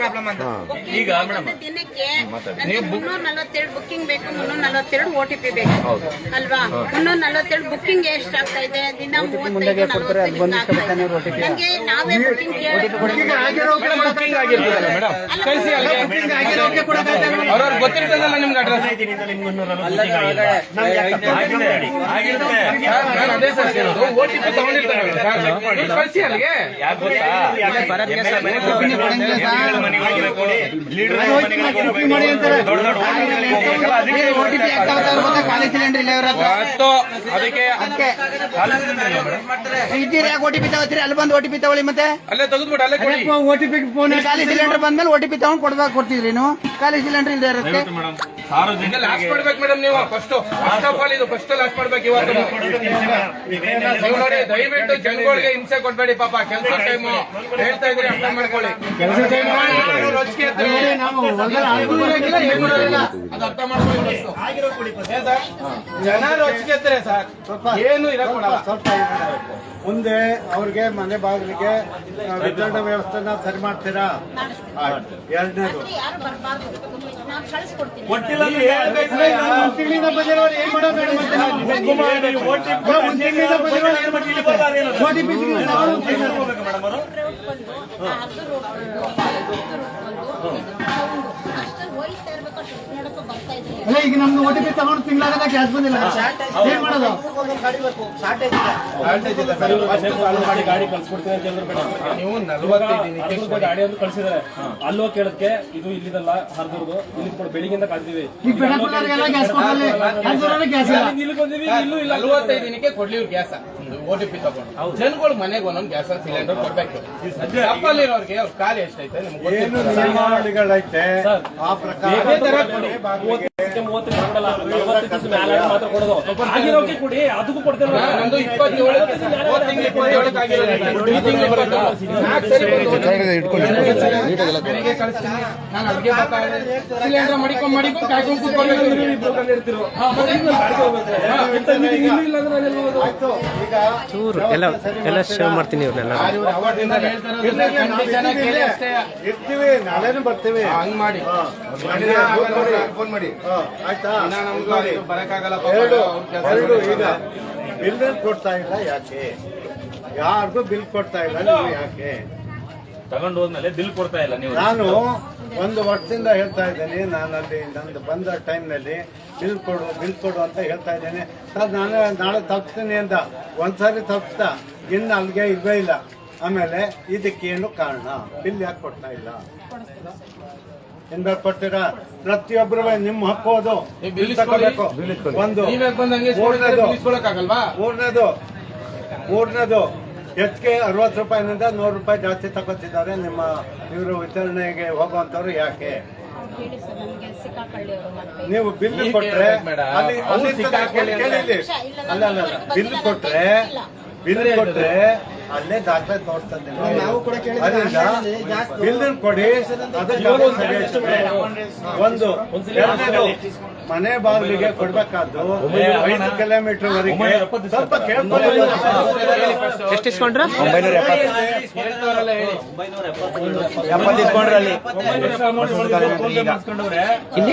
ಪ್ರಾಬ್ಲಮ್ ಅಂತ ಈಗ ಮೇಡಮ್ ದಿನಕ್ಕೆ ನನಗೆ 342 ಬುಕ್ಕಿಂಗ್ ಬೇಕು. 342 OTP ಬೇಕು ಅಲ್ವಾ? 342 ಬುಕ್ಕಿಂಗ್ ಎಷ್ಟು ಆಗ್ತಾ ಇದೆ? ದಿನ 35-40 ನನಗೆ ನಾವೇ ಬುಕ್ಕಿಂಗ್ ಬುಕ್ಕಿಂಗ್ ಆಗಿರ್ತದಲ್ಲ ಮೇಡಮ್, ಕಳಿಸಿ ಅಲ್ಲಿಗೆ. ಅವ್ರವ್ರು ಗೊತ್ತಿರ್ತದಲ್ಲ ನಿಮ್ಗೆ ಅಡ್ರೆಸ್. ನಾನು ಅದೇ ಸರ್ ಹೇಳೋದು. OTP ತಗೊಂಡಿರ್ತಾರೆ ಕಳಿಸಿ ಅಲ್ಲಿಗೆ. ಯಾಕೆ ಗೊತ್ತಾ? ಖಾಲಿ ಸಿಲಿಂಡರ್ ಇಲ್ಲ ಅದಕ್ಕೆ OTP ತಗೋತೀರಿ? ಅಲ್ಲಿ ಬಂದು OTP ತಗೊಳ್ಳಿ. ಮತ್ತೆ ಅಲ್ಲೇ ತೆಗೆದ್ಬಿಟ್ಟು ಅಲ್ಲೇ ಕೊಡಿ. OTP ಫೋನ್ ಖಾಲಿ ಸಿಲಿಂಡರ್ ಬಂದ್ಮೇಲೆ OTP ತಗೊಂಡು ಕೊಡ್ತಿದ್ರಿ ನೀವು. ಖಾಲಿ ಸಿಲಿಂಡರ್ ಇಲ್ಲದೆ ಇರುತ್ತೆ. ಲಾಸ್ಟ್ ಮಾಡ್ಬೇಕು ಮೇಡಮ್ ನೀವು. ಫಸ್ಟ್ ಆಫ್ ಆಲ್ ಇದು ಫಸ್ಟ್ ಲಾಸ್ಟ್ ಮಾಡ್ಬೇಕು. ಇವತ್ತು ನೀವು ನೋಡಿ, ದಯವಿಟ್ಟು ಜನಗಳಿಗೆ ಹಿಂಸೆ ಕೊಡ್ಬೇಡಿ. ಪಾಪ ಕೆಲಸ ಟೈಮು ಹೇಳ್ತಾ ಇದ್ರಿ, ಅರ್ಥ ಮಾಡ್ಕೊಳ್ಳಿ. ರೊಚ್ಚಿಗೆ ಎತ್ತರೆ. ನಾವು ಅದು ಅರ್ಥ ಮಾಡ್ಕೊಳ್ಳಿ. ಜನ ರೊಚ್ಚಿಗೆ ಎತ್ತರೆ ಸರ್, ಏನು ಇರಕೊಡಲ್ಲ. ಮುಂದೆ ಅವ್ರಿಗೆ ಮನೆ ಬಾಗಿಲಿಗೆ ವಿತರಣಾ ವ್ಯವಸ್ಥೆನ ಸರಿ ಮಾಡ್ತೀರಾ? ಎರಡನೇದು ಯಾರು ಬರಬಾರ್ದು. ನಾನು ಕಳಿಸ್ಕೊಡ್ತೀನಿ. ಕೊಟ್ಟಿಲ್ಲ ಅಂದ್ರೆ ಹೇಳ್ಬೇಕು. ಒಂದ್ ತಿಂಗಳಿಂದ ಬಂದಿರೋರು ಏನ್ ಮಾಡೋದು? OTP ಅಲ್ಲ, ಈಗ ನಮ್ದು OTP ತಗೊಂಡು ತಿಂಗಳಾಗದ ಗ್ಯಾಸ್ ಬಂದಿಲ್ಲ. ಏನ್ ಮಾಡೋದು? ಗಾಡಿ ಕಳ್ಸ್ಕೊಡ್ತೀನಿ ಅಂತ ಹೇಳಿದ್ರು ಮೇಡಮ್. ನೀವು 45 ಗಾಡಿ ಅಂತ ಕಳ್ಸಿದಾರೆ. ಅಲ್ಲೋ ಕೇಳಕ್ಕೆ ಇದು ಇಲ್ಲಿದಲ್ಲ ಹರಿದೂರ್ದು. ಇಲ್ಲಿ ಕೂಡ ಬೆಳಿಗ್ಗೆಯಿಂದ ಕಾಡ್ತೀವಿ. ಈಗ ಬೆಳಪುರವ್ರಿಗೆಲ್ಲ ಗ್ಯಾಸ್ ಕೊಡಲಿ, ಹರಿದೂರಲ್ಲಿ ಗ್ಯಾಸ್ ಇಲ್ಲ. ಇಲ್ಲಿ ಬಂದಿವಿ, ಇಲ್ಲೂ ಇಲ್ಲ. 45 ದಿನಕ್ಕೆ ಕೊಡ್ಲಿ ಇವ್ರು ಗ್ಯಾಸ್. OTP ತಗೊಂಡು ಜನಗಳು ಮನೆಗೆ ಒಂದೊಂದು ಗ್ಯಾಸ್ ಸಿಲಿಂಡರ್ ಕೊಡ್ಬೇಕು. ತಪ್ಪಲ್ಲಿರೋರಿಗೆ ಅವ್ರ ಖಾಲಿ ಎಷ್ಟೈತೆ ನಿಮ್ಗೆ ಏನು ನಿಯಮಾವಳಿಗಳೈತೆ ಆ ಪ್ರಕಾರ ಮಾತ್ರ ಕೊಡೋದು. ಆಗಿರೋಕೆ ಕೊಡಿ, ಅದಕ್ಕೂ ಕೊಡ್ತೇವೆ. ನಂದು 27 ನಾನು ಅಡ್ಗೆ ಸಿಲಿಂಡರ್ ಮಡಿಕೊಂಡ್ ಕಾಯ್ಕೊಂಡು ಕೂತ್ಕೊಂಡು ಎಲ್ಲ ಸೇವ್ ಮಾಡ್ತೀನಿ ಇವ್ರನ್ನೆಲ್ಲ ಇರ್ತೀವಿ, ನಾಳೆನೂ ಬರ್ತೀವಿ. ಹಂಗ್ ಮಾಡಿ ಫೋನ್ ಮಾಡಿ ಆಯ್ತಾ? ಬರಕ್ಕಾಗಲ್ಲ. ಎರಡು ಈಗ ಬಿಲ್ ಕೊಡ್ತಾ ಇಲ್ಲ ಯಾಕೆ? ಯಾರಿಗೂ ಬಿಲ್ ಕೊಡ್ತಾ ಇಲ್ಲ ನೀವು ಯಾಕೆ? ತಗೊಂಡು ಹೋದ್ಮೇಲೆ ಬಿಲ್ ಕೊಡ್ತಾ ಇಲ್ಲ ನೀವು. ನಾನು 1 ವರ್ಷದಿಂದ ಹೇಳ್ತಾ ಇದ್ದೇನೆ. ನಾನಲ್ಲಿ ನಂದು ಬಂದ ಟೈಮ್ನಲ್ಲಿ ಬಿಲ್ ಕೊಡು ಅಂತ ಹೇಳ್ತಾ ಇದ್ದೇನೆ. ಸರ್ ನಾನು ನಾಳೆ ತಪ್ಪಿಸ್ತೀನಿ ಅಂತ ಒಂದ್ಸಾರಿ ತಪ್ಪಿಸ್ತಾ, ಇನ್ನು ಅಲ್ಲಿಗೆ ಇಲ್ವೇ ಇಲ್ಲ. ಆಮೇಲೆ ಇದಕ್ಕೇನು ಕಾರಣ? ಬಿಲ್ ಯಾಕೆ ಕೊಡ್ತಾ ಇಲ್ಲ? ಏನ್ ಬೇಕು ಕೊಡ್ತೀರಾ? ಪ್ರತಿಯೊಬ್ಬರು ನಿಮ್ಮ ಹಕ್ಕು ಅದು. ಬಿಲ್ ತಗೋಬೇಕು. ಒಂದು ಮೂರನೇದು ಹೆಚ್ಚಿಗೆ 60 ರೂಪಾಯಿನಿಂದ 100 ರೂಪಾಯಿ ಜಾಸ್ತಿ ತಗೋತಿದ್ದಾರೆ ನಿಮ್ಮ ಇವರು ವಿತರಣೆಗೆ ಹೋಗುವಂತವ್ರು ಯಾಕೆ? ಹೇಳಿ ಸರ್, ನಮ್ಗೆ ಸಿಕ್ಕಾಕೊಳ್ಳಿ ಅವರು ಮತ್ತೆ. ನೀವು ಬಿಲ್ ಕೊಟ್ರೆ ಮೇಡಮ್, ಅಲ್ಲಿ ಅವ್ರು ತನಕ ಸಿಕ್ಕಾಕೊಳ್ಳಿ ಕೇಳಿ. ಇಲ್ಲ, ಅಲ್ಲ ಅಲ್ಲ ಬಿಲ್ ಕೊಟ್ರೆ ಅಲ್ಲೇ ದಾಖಲೆ ತೋರಿಸ್ತದೆ. ಅದರಿಂದ ಬಿಲ್ ಕೊಡಿ, ಅದಕ್ಕೆ ಸರಿಯಾಗ್ತದೆ. ಒಂದು ಎರಡನೇದು, ಮನೆ ಬಾಗಿಲಿಗೆ ಕೊಡ್ಬೇಕಾದ್ದು 5 ಕಿಲೋಮೀಟರ್ ವರೆಗೆ ಸ್ವಲ್ಪ ಕೇಳ್ಕೊಳ್ಳಿ. ಎಷ್ಟು ಇಸ್ಕೊಂಡ್ರ? 970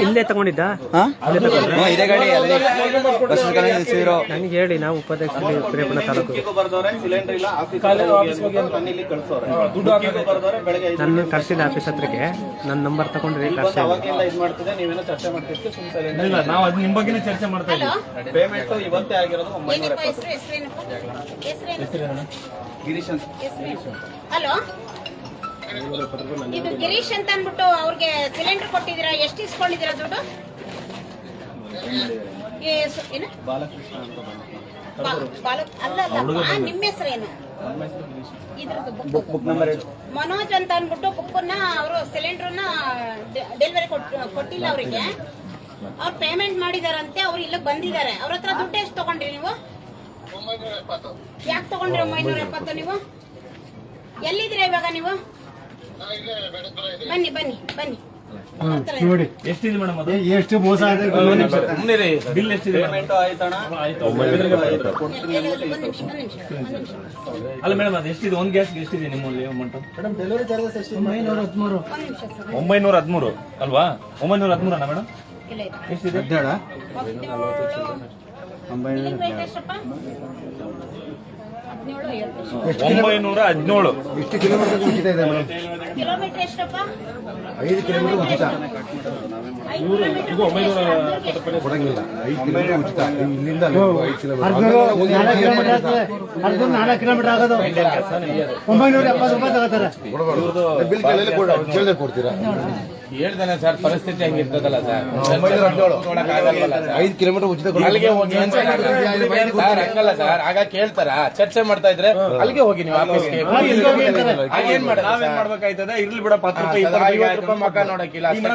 ಇಲ್ಲೇ ತಗೊಂಡಿದ್ದ ಇದೇ ಗಾಡಿ ಅಲ್ಲಿ ಬಸ್ ನಿಲ್ಸಿದ್ರು. ನನಗೆ ಹೇಳಿ, ನಾವು ಉಪಾಧ್ಯಕ್ಷ ಪ್ರೇಮಣ ತಾಲೂಕು. ಸಿಲಿಂಡರ್ ಇಲ್ಲ, ನನ್ನ ಕರ್ಸಿದ ಆಫೀಸ್ ಹತ್ರಕ್ಕೆ ನನ್ನ ನಂಬರ್ ತಗೊಂಡ್ರಿ ಕರ್ಸಿ. ಇದು ಮಾಡ್ತಿದೆ, ನೀವೇನೋ ಚರ್ಚೆ ಮಾಡ್ತಿರ್ತೀವಿ, ಸುಮ್ಮನೆ ಇಲ್ಲ, ನಾವು ಅದು ನಿಮ್ಮ ಬಗ್ಗೆನೇ ಚರ್ಚೆ ಮಾಡ್ತಾ ಹಲೋ, ಇದ್ದೀವಿ. ಪೇಮೆಂಟ್ ಇವತ್ತೇ ಆಗಿರೋದು ಏನಪ್ಪ ಹೆಸರೇನು? ಗಿರೀಶ್ ಅಂತ. ಹಲೋ, ಇದು ಗಿರೀಶ್ ಅಂತ ಅಂದ್ಬಿಟ್ಟು ಅವ್ರಿಗೆ ಸಿಲಿಂಡರ್ ಕೊಟ್ಟಿದ್ದೀರಾ? ಎಷ್ಟು ಇಸ್ಕೊಂಡಿದ್ದೀರಾ ದುಡ್ಡು? ಏನು? ಅಲ್ಲ, ನಿಮ್ಮ ಹೆಸರೇನು? ಇದ್ರದ್ದು ಬುಕ್ ನಂಬರ್ ಮನೋಜ್ ಅಂತ ಅಂದ್ಬಿಟ್ಟು ಬುಕ್ಕನ್ನ ಅವರು ಸಿಲಿಂಡರ್ನ ಡೆಲಿವರಿ ಕೊಟ್ಟಿಲ್ಲ ಅವರಿಗೆ. ಅವ್ರು ಪೇಮೆಂಟ್ ಮಾಡಿದಾರಂತೆ, ಅವ್ರು ಇಲ್ಲಿಗೆ ಬಂದಿದ್ದಾರೆ. ಅವ್ರ ಹತ್ರ ದುಡ್ಡು ಎಷ್ಟು ತಗೊಂಡ್ರಿ ನೀವು? ಯಾಕೆ ತಗೊಂಡ್ರಿ 970? ನೀವು ಎಲ್ಲಿದ್ದೀರಾ ಇವಾಗ? ನೀವು ಬನ್ನಿ ಬನ್ನಿ ಬನ್ನಿ. ನೋಡಿ ಎಷ್ಟಿದೆ ಮೇಡಮ್ ಅದು? ಎಷ್ಟು ಮೋಸ ಆಗಿದೆ. ಬಿಲ್ ಎಷ್ಟಿದೆ? ಪೇಮೆಂಟ್ ಆಯ್ತಣ್ಣ. ಅಲ್ಲ ಮೇಡಮ್, ಅದು ಎಷ್ಟಿದೆ? ಒಂದು ಗ್ಯಾಸ್ಗೆ ಎಷ್ಟಿದೆ ನಿಮ್ಮಲ್ಲಿ ಅಮೌಂಟ್? 913 ಅಲ್ವಾ? 913 ಅಣ್ಣ ಮೇಡಮ್? ಇಲ್ಲ ಇದೆ. ಎಷ್ಟಿದೆ? 917. ಎಷ್ಟು ಕಿಲೋಮೀಟರ್ ಉಚಿತ ಇದೆ ಮೇಡಮ್? ಕಿಲೋಮೀಟರ್ ಎಷ್ಟಪ್ಪ? 5 ಕಿಲೋಮೀಟರ್ ಉಚಿತ ಕೊಡಂಗಿಲ್ಲ. 5 ಕಿಲೋಮೀಟರ್ ಉಚಿತ. ಇಲ್ಲಿಂದ 5 ಕಿಲೋಮೀಟರ್ 4 ಕಿಲೋಮೀಟರ್ ಆಗೋದು 970 ರೂಪಾಯಿ ತಗೋತಾರೆ. ಬಿಲ್ ಕೇಳಿದ್ರೆ ಕೊಡ್ತೀರಾ? ಹೇಳ್ದಾನೆ ಸರ್, ಪರಿಸ್ಥಿತಿ ಹಂಗಿರ್ತದಲ್ಲ ಸರ್. 5 ಕಿಲೋಮೀಟರ್ ಉಚಿತ ಅಲ್ಲಿಗೆ ಹೋಗಿ ಅಂತ ಸರ್, ಹಂಗಲ್ಲ ಸರ್. ಆಗ ಕೇಳ್ತಾರ, ಚರ್ಚೆ ಮಾಡ್ತಾ ಇದ್ರೆ ಅಲ್ಲಿಗೆ ಹೋಗಿ ನೀವು ಆಫೀಸ್ಗೆ. ಏನ್ ನಾವೇನ್ ಮಾಡ್ಬೇಕಾಯ್ತದೆ? ಇರ್ಲಿ ಬಿಡ, 10 ರೂಪಾಯಿ 50 ರೂಪಾಯಿ ಮಕ್ಕ ನೋಡಕ್ಕಿಲ್ಲ. ಈಗ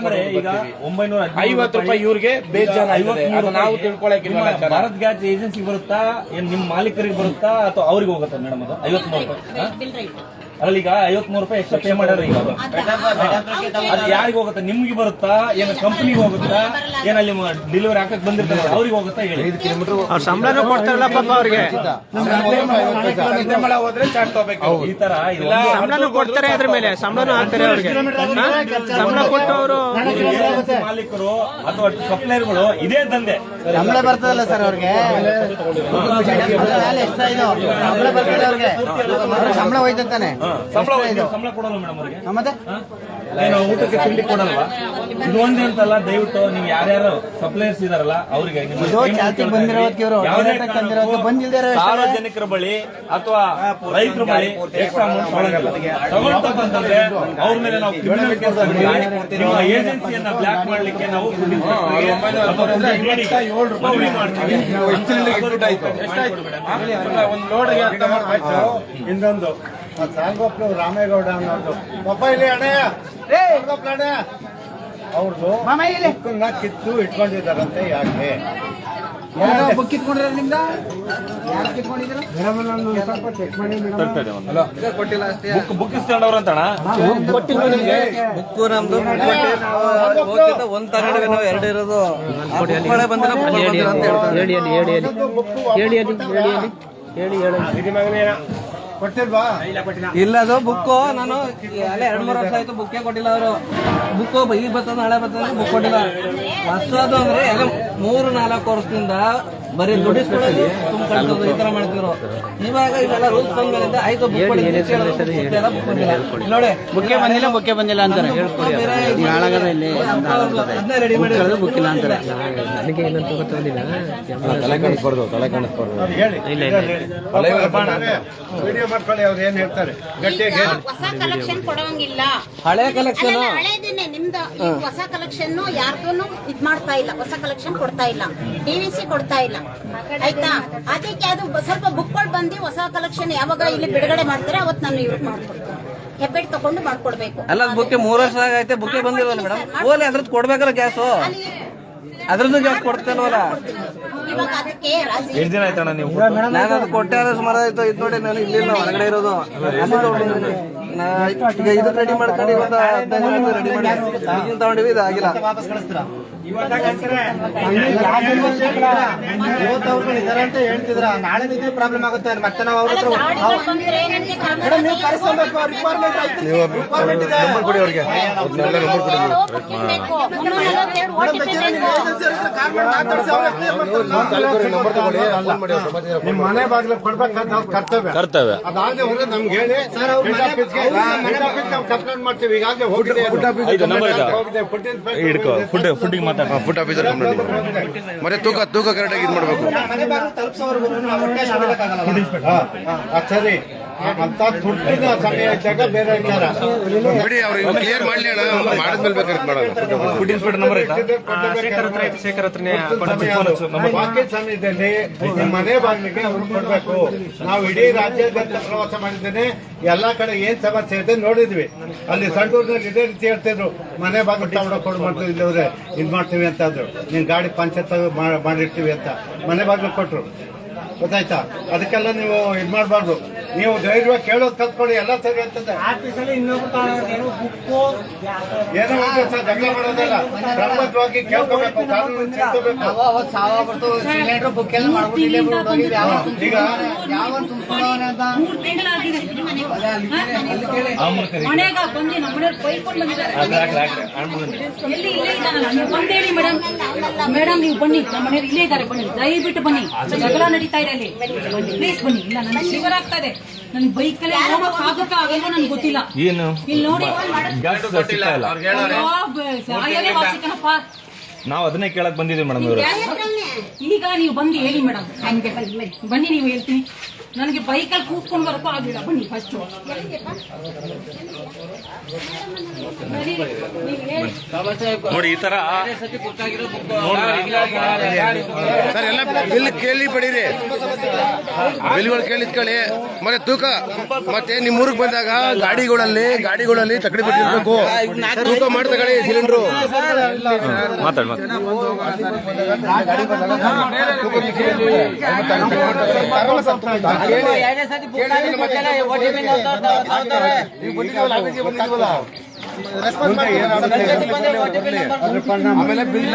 950 ರೂಪಾಯಿ ಇವ್ರಿಗೆ ಬೇಜಾನ್ ಆಗಿದೆ. ಅದು ನಾವು ತಿಳ್ಕೊಳಕಿಲ್ಲ. ಭಾರತ್ ಗ್ಯಾಸ್ ಏಜೆನ್ಸಿ ಬರುತ್ತಾ, ಏನ್ ನಿಮ್ ಮಾಲೀಕರಿಗೆ ಬರುತ್ತಾ, ಅಥವಾ ಅವ್ರಿಗೆ ಹೋಗುತ್ತಾ ಮೇಡಮ್? ಅದು 53 ರೂಪಾಯಿ. Bill right. ಅದ್ರಲ್ಲಿ ಈಗ 53 ರೂಪಾಯಿ ಎಕ್ಸ್ಟ್ರಾ ಪೇ ಮಾಡ್ಯಾರ. ಈಗ ಅದು ಯಾರಿಗೆ ಹೋಗುತ್ತಾ? ನಿಮ್ಗೆ ಬರುತ್ತಾ, ಏನ್ ಕಂಪನಿಗೆ ಹೋಗುತ್ತಾ, ಏನಲ್ಲಿ ಡೆಲಿವರಿ ಹಾಕಕ್ ಬಂದಿರ್ತಾರೆ ಅವ್ರಿಗೆ ಹೋಗುತ್ತಾ? ಹೇಳಿ. ಅವ್ರ ಸಂಬಳನೂ ಕೊಡ್ತಾರಲ್ಲ ಪಾಪ ಅವ್ರಿಗೆ. ಸಂಬಳ ಹೋದ್ರೆ ಚಾರ್ಜ್ ತಗೋಬೇಕು. ಈ ತರ ಸಂಬಳನೂ ಕೊಡ್ತಾರೆ, ಅದ್ರ ಮೇಲೆ ಸಂಬಳನೂ ಹಾಕ್ತಾರೆ ಅವ್ರಿಗೆ. ಸಂಬಳ ಕೊಟ್ಟು ಅವರು ಮಾಲೀಕರು ಅಥವಾ ಸಪ್ಲೈರ್ಗಳು ಇದೇ ದಂಧೆ. ಸಂಬಳ ಬರ್ತದಲ್ಲ ಸರ್ ಅವ್ರಿಗೆ. ಸಂಬಳ ಹೋಯ್ತಾನೆ. ಸಂಬಳ ಕೊಡಲ್ಲ ಮೇಡಮ್ ಅವ್ರಿಗೆ. ಮತ್ತೆ ಏನು ಊಟಕ್ಕೆ ತಿಂಡಿ ಕೊಡಲ್ವಾ? ಇದು ಒಂದೇ ಅಂತಲ್ಲ, ದಯವಿಟ್ಟು ನೀವು ಯಾರ್ಯಾರು ಸಪ್ಲೈಯರ್ಸ್ ಇದಾರಲ್ಲ ಅವರಿಗೆ ಸಾರ್ವಜನಿಕರ ಬಳಿ ಅಥವಾ ರೈತರ ಬಳಿ ಎಕ್ಸ್ಟ್ರಾ ಅಮೌಂಟ್ ಕೊಡಂಗಿಲ್ಲ. ತಗೊಳ್ತಾ ಬಂದ್ರೆ ಅವ್ರ ಮೇಲೆ ನಾವು ಕ್ರಿಮಿನಲ್ ಕೇಸ್ ನಿಮ್ಮ ಏಜೆನ್ಸಿಯನ್ನ ಬ್ಲಾಕ್ ಮಾಡ್ಲಿಕ್ಕೆ ನಾವು ಒಂದು ಲೋಡ್ಗೆ ಇನ್ನೊಂದು ಸಾಲ್ಗೊಪ್ಪಲು ರಾಮೇಗೌಡ ಅನ್ನೋದು ಪಾಪ ಇಲ್ಲಿ ಅಣ್ಣಯ್ಯ ಅವ್ರದ್ದು ಬುಕ್ಕನ್ನ ಕಿತ್ತು ಇಟ್ಕೊಂಡಿದ್ದಾರಂತೆ. ಯಾಕೆ ಬುಕ್ ಇಟ್ಕೊಂಡಿರ ನಿಮ್ದ? ಯಾರು ಕಿತ್ಕೊಂಡಿದ್ರು? ಸ್ವಲ್ಪ ಚೆಕ್ ಮಾಡಿ ಕೊಟ್ಟಿಲ್ಲ ಅಷ್ಟೇ. ಬುಕ್ ಇಸ್ಕೊಂಡವ್ರ ಅಂತಣ ಕೊಟ್ಟಿಲ್ಲ ನಿಮ್ಗೆ ಬುಕ್ಕು. ನಮ್ದು ಹೋಗಿದ್ದ ಒಂದ್ ತಗೊಂಡ್ವಿ ನಾವು, 2 ಇರೋದು. ಬಂದಿಲ್ಲ ಅಂತ ಹೇಳ್ತಾರೆ. ಹೇಳಿ ಹೇಳಿ ಹೇಳಿ ಹೇಳಿ ಹೇಳಿ ಹೇಳಿ ಹೇಳಿ ಹೇಳಿ ಕೊಟ್ಟಿಲ್ವಾ? ಇಲ್ಲ, ಅದು ಬುಕ್ಕು ನಾನು ಅಲ್ಲೇ 2-3 ವರ್ಷ ಆಯ್ತು ಬುಕ್ಕೇ ಕೊಟ್ಟಿಲ್ಲ ಅವರು. ಬುಕ್ಕು ಈಗ ಬರ್ತದ, ನಾಳೆ ಬರ್ತದ, ಬುಕ್ ಕೊಟ್ಟಿಲ್ಲ. ಹೊಸದು ಅಂದ್ರೆ ಎಲ್ಲ 3-4 ವರ್ಷದಿಂದ ಬರೀ ದುಡಿಸ್ಕೊಳ್ಳೋದು, ತುಂಬ ಕಳ್ಸೋದು, ಈ ತರ ಮಾಡ್ತಿದ್ರು. ಇವಾಗ ಇವೆಲ್ಲ ರೂಲ್ಸ್ ಬಂದ್ಮೇಲಿಂದ ಆಯ್ತು ಬುಕ್ ಕೊಡಿ ನೋಡಿ. ಬುಕ್ಕೆ ಬಂದಿಲ್ಲ, ಬುಕ್ಕೆ ಬಂದಿಲ್ಲ ಅಂತಾರೆ. ಅದನ್ನ ರೆಡಿ ಮಾಡಿ ಬುಕ್ ಇಲ್ಲ ಅಂತಾರೆ. ನನಗೆ ಏನಂತ ಗೊತ್ತಿಲ್ಲ. ಇಲ್ಲ ಇಲ್ಲ ವಿಡಿಯೋ ಮಾಡ್ಕೊಳ್ಳಿ, ಅವ್ರು ಏನ್ ಹೇಳ್ತಾರೆ ಗಟ್ಟಿಯಾಗಿ. ಹೊಸ ಕಲೆಕ್ಷನ್ ಕೊಡೋಂಗಿಲ್ಲ. ಹಳೆ ಕಲೆಕ್ಷನ್ ಹಳೇದೇನೆ ನಿಮ್ದು. ಹೊಸ ಕಲೆಕ್ಷನ್ ಯಾರ್ದು ಇದ್ ಮಾಡ್ತಾ ಇಲ್ಲ, ಹೊಸ ಕಲೆಕ್ಷನ್ ಕೊಡ್ತಾ ಇಲ್ಲ, ಡಿವಿಸಿ ಕೊಡ್ತಾ ಇಲ್ಲ. ಆಯ್ತಾ? ಅದಕ್ಕೆ ಅದು ಸ್ವಲ್ಪ ಬುಕ್ಗಳು ಬಂದು ಹೊಸ ಕಲೆಕ್ಷನ್ ಯಾವಾಗ ಇಲ್ಲಿ ಬಿಡುಗಡೆ ಮಾಡ್ತಾರೆ ಅವತ್ತು ನಾನು ಇವ್ರಿಗೆ ಮಾಡ್ಕೊಡ್ತೀನಿ. ಹೆಬ್ಬೆಟ್ ತಗೊಂಡು ಮಾಡ್ಕೊಡ್ಬೇಕು. ಅಲ್ಲ ಬುಕ್ಕೆ 3 ವರ್ಷ ಆಗೈತೆ, ಬುಕ್ಕೆ ಬಂದಿಲ್ವಲ್ಲ ಮೇಡಮ್? ಓಲಿ ಅದ್ರದ್ದು ಕೊಡ್ಬೇಕಲ್ಲ ಗ್ಯಾಸು, ಅದ್ರದ್ದು ಗ್ಯಾಸ್ ಕೊಡ್ತಲ್ವಲ್ಲ? ಇವಾಗ ಅದಕ್ಕೆ ಎಷ್ಟು ದಿನ ಆಯ್ತಣ್ಣ ನೀವು? ನಾನು ಅದು ಕೊಟ್ಟೆ ಸುಮಾರು ಆಯ್ತು. ಇದು ನೋಡಿ ನಾನು ಇಲ್ಲಿ ಹೊರಗಡೆ ಇರೋದು, ಅಲ್ಲಿ ತಗೊಂಡಿದ್ದೀನಿ. ಈಗ ಇದು ರೆಡಿ ಮಾಡ್ಕೊಂಡು ಇವತ್ತು 15 ದಿನ ರೆಡಿ ಮಾಡಿ ಈಗಿನ ತಗೊಂಡಿವಿ, ಇದು ಆಗಿಲ್ಲ. ಅಂತ ಹೇಳ್ತಿದ್ರ, ನಾಳೆ ಇದೇ ಪ್ರಾಬ್ಲಮ್ ಆಗುತ್ತೆ. ಮತ್ತೆ ನಾವು ಅವ್ರ ಹತ್ರ ಗಾಡಿಗಳು ಬಂದ್ರೆ ನನಗೆ ಮೇಡಮ್ ನೀವು ಕರೆಸಬೇಕು, ರಿಕ್ವೈರ್ಮೆಂಟ್ ಆಯ್ತು, ರಿಕ್ವೈರ್ಮೆಂಟ್ ಇದೆ. ಬೇಕು. 342 OTP ಬೇಕು. ನಿಮ್ ಮನೆ ಬಾಗಿಲು ಕೊಡ್ಬೇಕಂತ ಕರ್ತವ್ಯ. ಅದಾಗದೆ ಹೊರಗೆ ನಮ್ಗೆ ಹೇಳಿ ಕಂಪ್ಲೇಂಟ್ ಮಾಡ್ತೀವಿ. ಈಗಾಗಲೇ ಹೋಗಿದೆ, ಫುಡ್ಡಿಗೆ ಮಾತಾಡ ಫುಡ್ ಆಫೀಸರ್ ಮತ್ತೆ ತೂಕ ಕರೆಕ್ಟಾಗಿ ಇದು ಮಾಡಬೇಕು. ಮನೆ ಬಾಗಿಲು ತಲುಪಿಸೋವರೆಗೂ ನಾವು ಅವಕಾಶ ಕೊಡಕ್ಕಾಗಲ್ಲ. ಸರಿ, ಅಂತ ದುಡ್ಡಿನ ಸಮಯ ಇದ್ದಾಗ ಬೇರೆ ವಿಚಾರ. ಬಿಡಿ, ಅವ್ರಿಗೆ ಕ್ಲಿಯರ್ ಮಾಡ್ಲಿ ಅಣ್ಣ, ಮಾಡಿದ್ಮೇಲೆ ಬೇಕಾದ್ರೆ ಮಾಡೋದು. ಫುಡ್ ಇನ್ಸ್ಪೆಕ್ಟರ್ ನಂಬರ್ ಐತಾ? ಬಾಕಿ ಸಮಯದಲ್ಲಿ ನಿಮ್ಮ ಮನೆ ಬಾಗಿಲಿಗೆ ಅವ್ರು ಕೊಡ್ಬೇಕು. ನಾವು ಇಡೀ ರಾಜ್ಯಾದ್ಯಂತ ಪ್ರವಾಸ ಮಾಡಿದ್ದೇನೆ, ಎಲ್ಲಾ ಕಡೆ ಏನ್ ಸಮಸ್ಯೆ ಇದೆ ನೋಡಿದ್ವಿ. ಅಲ್ಲಿ ಸಂಡೂರಿನಲ್ಲಿ ಇದೇ ರೀತಿ ಹೇಳ್ತಿದ್ರು, ಮನೆ ಬಾಗಿಲು ತಗೊಂಡ ಕೊಡು ಮಾಡ್ತೀವಿ, ಇಲ್ಲವ್ರೆ ಇದ್ ಮಾಡ್ತೀವಿ ಅಂತ ಅಂದ್ರು. ನಿಮ್ ಗಾಡಿ ಪಂಚಾಯತ್ ಮಾಡಿರ್ತೀವಿ ಅಂತ ಮನೆ ಬಾಗಿಲು ಕೊಟ್ರು. ಗೊತ್ತಾಯ್ತಾ? ಅದಕ್ಕೆಲ್ಲ ನೀವು ಇದ್ ಮಾಡ್ಬಾರ್ದು. ನೀವು ಧೈರ್ಯವಾಗಿ ಕೇಳೋದು ಕಲ್ತ್ಕೊಳ್ಳಿ, ಎಲ್ಲ ಸರಿ ಅಂತದೆ. ಏನೋ ಒಂದು ಜಗಳ ಮಾಡೋದಲ್ಲ, ಕ್ರಮಬದ್ಧವಾಗಿ ಕೇಳ್ಕೋಬೇಕು, ಕಾನೂನು ತಿಳ್ಕೋಬೇಕು. ಈಗ ಮನೆಗ ಬಂದು ನಮ್ಮನೆಯವ್ರು ಬೈಕೊಂಡು ಬಂದಿದ್ದಾರೆ. ಎಲ್ಲಿ ಇಲ್ಲೇ ಇದ್ದಾನಲ್ಲ, ನೀವು ಬಂದೇಳಿ ಮೇಡಮ್. ಮೇಡಮ್ ನೀವು ಬನ್ನಿ, ನಮ್ಮ ಮನೆಯವ್ರು ಇಲ್ಲೇ ಇದ್ದಾರೆ, ಬನ್ನಿ, ದಯವಿಟ್ಟು ಬನ್ನಿ. ಜಗಳ ನಡೀತಾ ಇದೆ ಅಲ್ಲಿ, ಪ್ಲೀಸ್ ಬನ್ನಿ. ಇಲ್ಲ ನನಗೆ ಶಿವರ್ ಆಗ್ತಾ ಇದೆ, ನನ್ ಬೈಕಲ್ಲಿ ಹೋಗಕ್ ಆಗುತ್ತಾ ಆಗಲ್ವೋ ನನ್ಗೆ ಗೊತ್ತಿಲ್ಲ. ಏನು ಇಲ್ಲಿ ನೋಡಿ ನಾವು ಅದನ್ನೇ ಕೇಳಕ್ ಬಂದಿದ್ದೀವಿ ಮೇಡಮ್. ಇವರು ಈಗ ನೀವು ಬಂದು ಹೇಳಿ ಮೇಡಮ್, ಬನ್ನಿ ನೀವು ಹೇಳ್ತೀನಿ. ನನಗೆ ಬೈಕಲ್ಲಿ ಕೂತ್ಕೊಂಡು ಬರಕ್ಕೂ ಆಗಿಲ್ಲ, ಬನ್ನಿ ಫಸ್ಟ್ ನೋಡಿ. ಈ ತರ ಸರ್ ಎಲ್ಲ ಬಿಲ್ ಕೇಳಿ ಪಡೀರಿ, ಬಿಲ್ಗಳು ಕೇಳಿಸ್ಕೊಳ್ಳಿ. ಮತ್ತೆ ತೂಕ, ಮತ್ತೆ ನಿಮ್ ಊರಿಗೆ ಬಂದಾಗ ಗಾಡಿಗಳಲ್ಲಿ ತಕಡಿ ಬಿಟ್ಟಿರ್ಬೇಕು. ತೂಕ ಮಾಡಿ ತಗೊಳ್ಳಿ ಸಿಲಿಂಡ್ರು. ಮಾತಾಡಿ ಆಮೇಲೆ ಬಿಲ್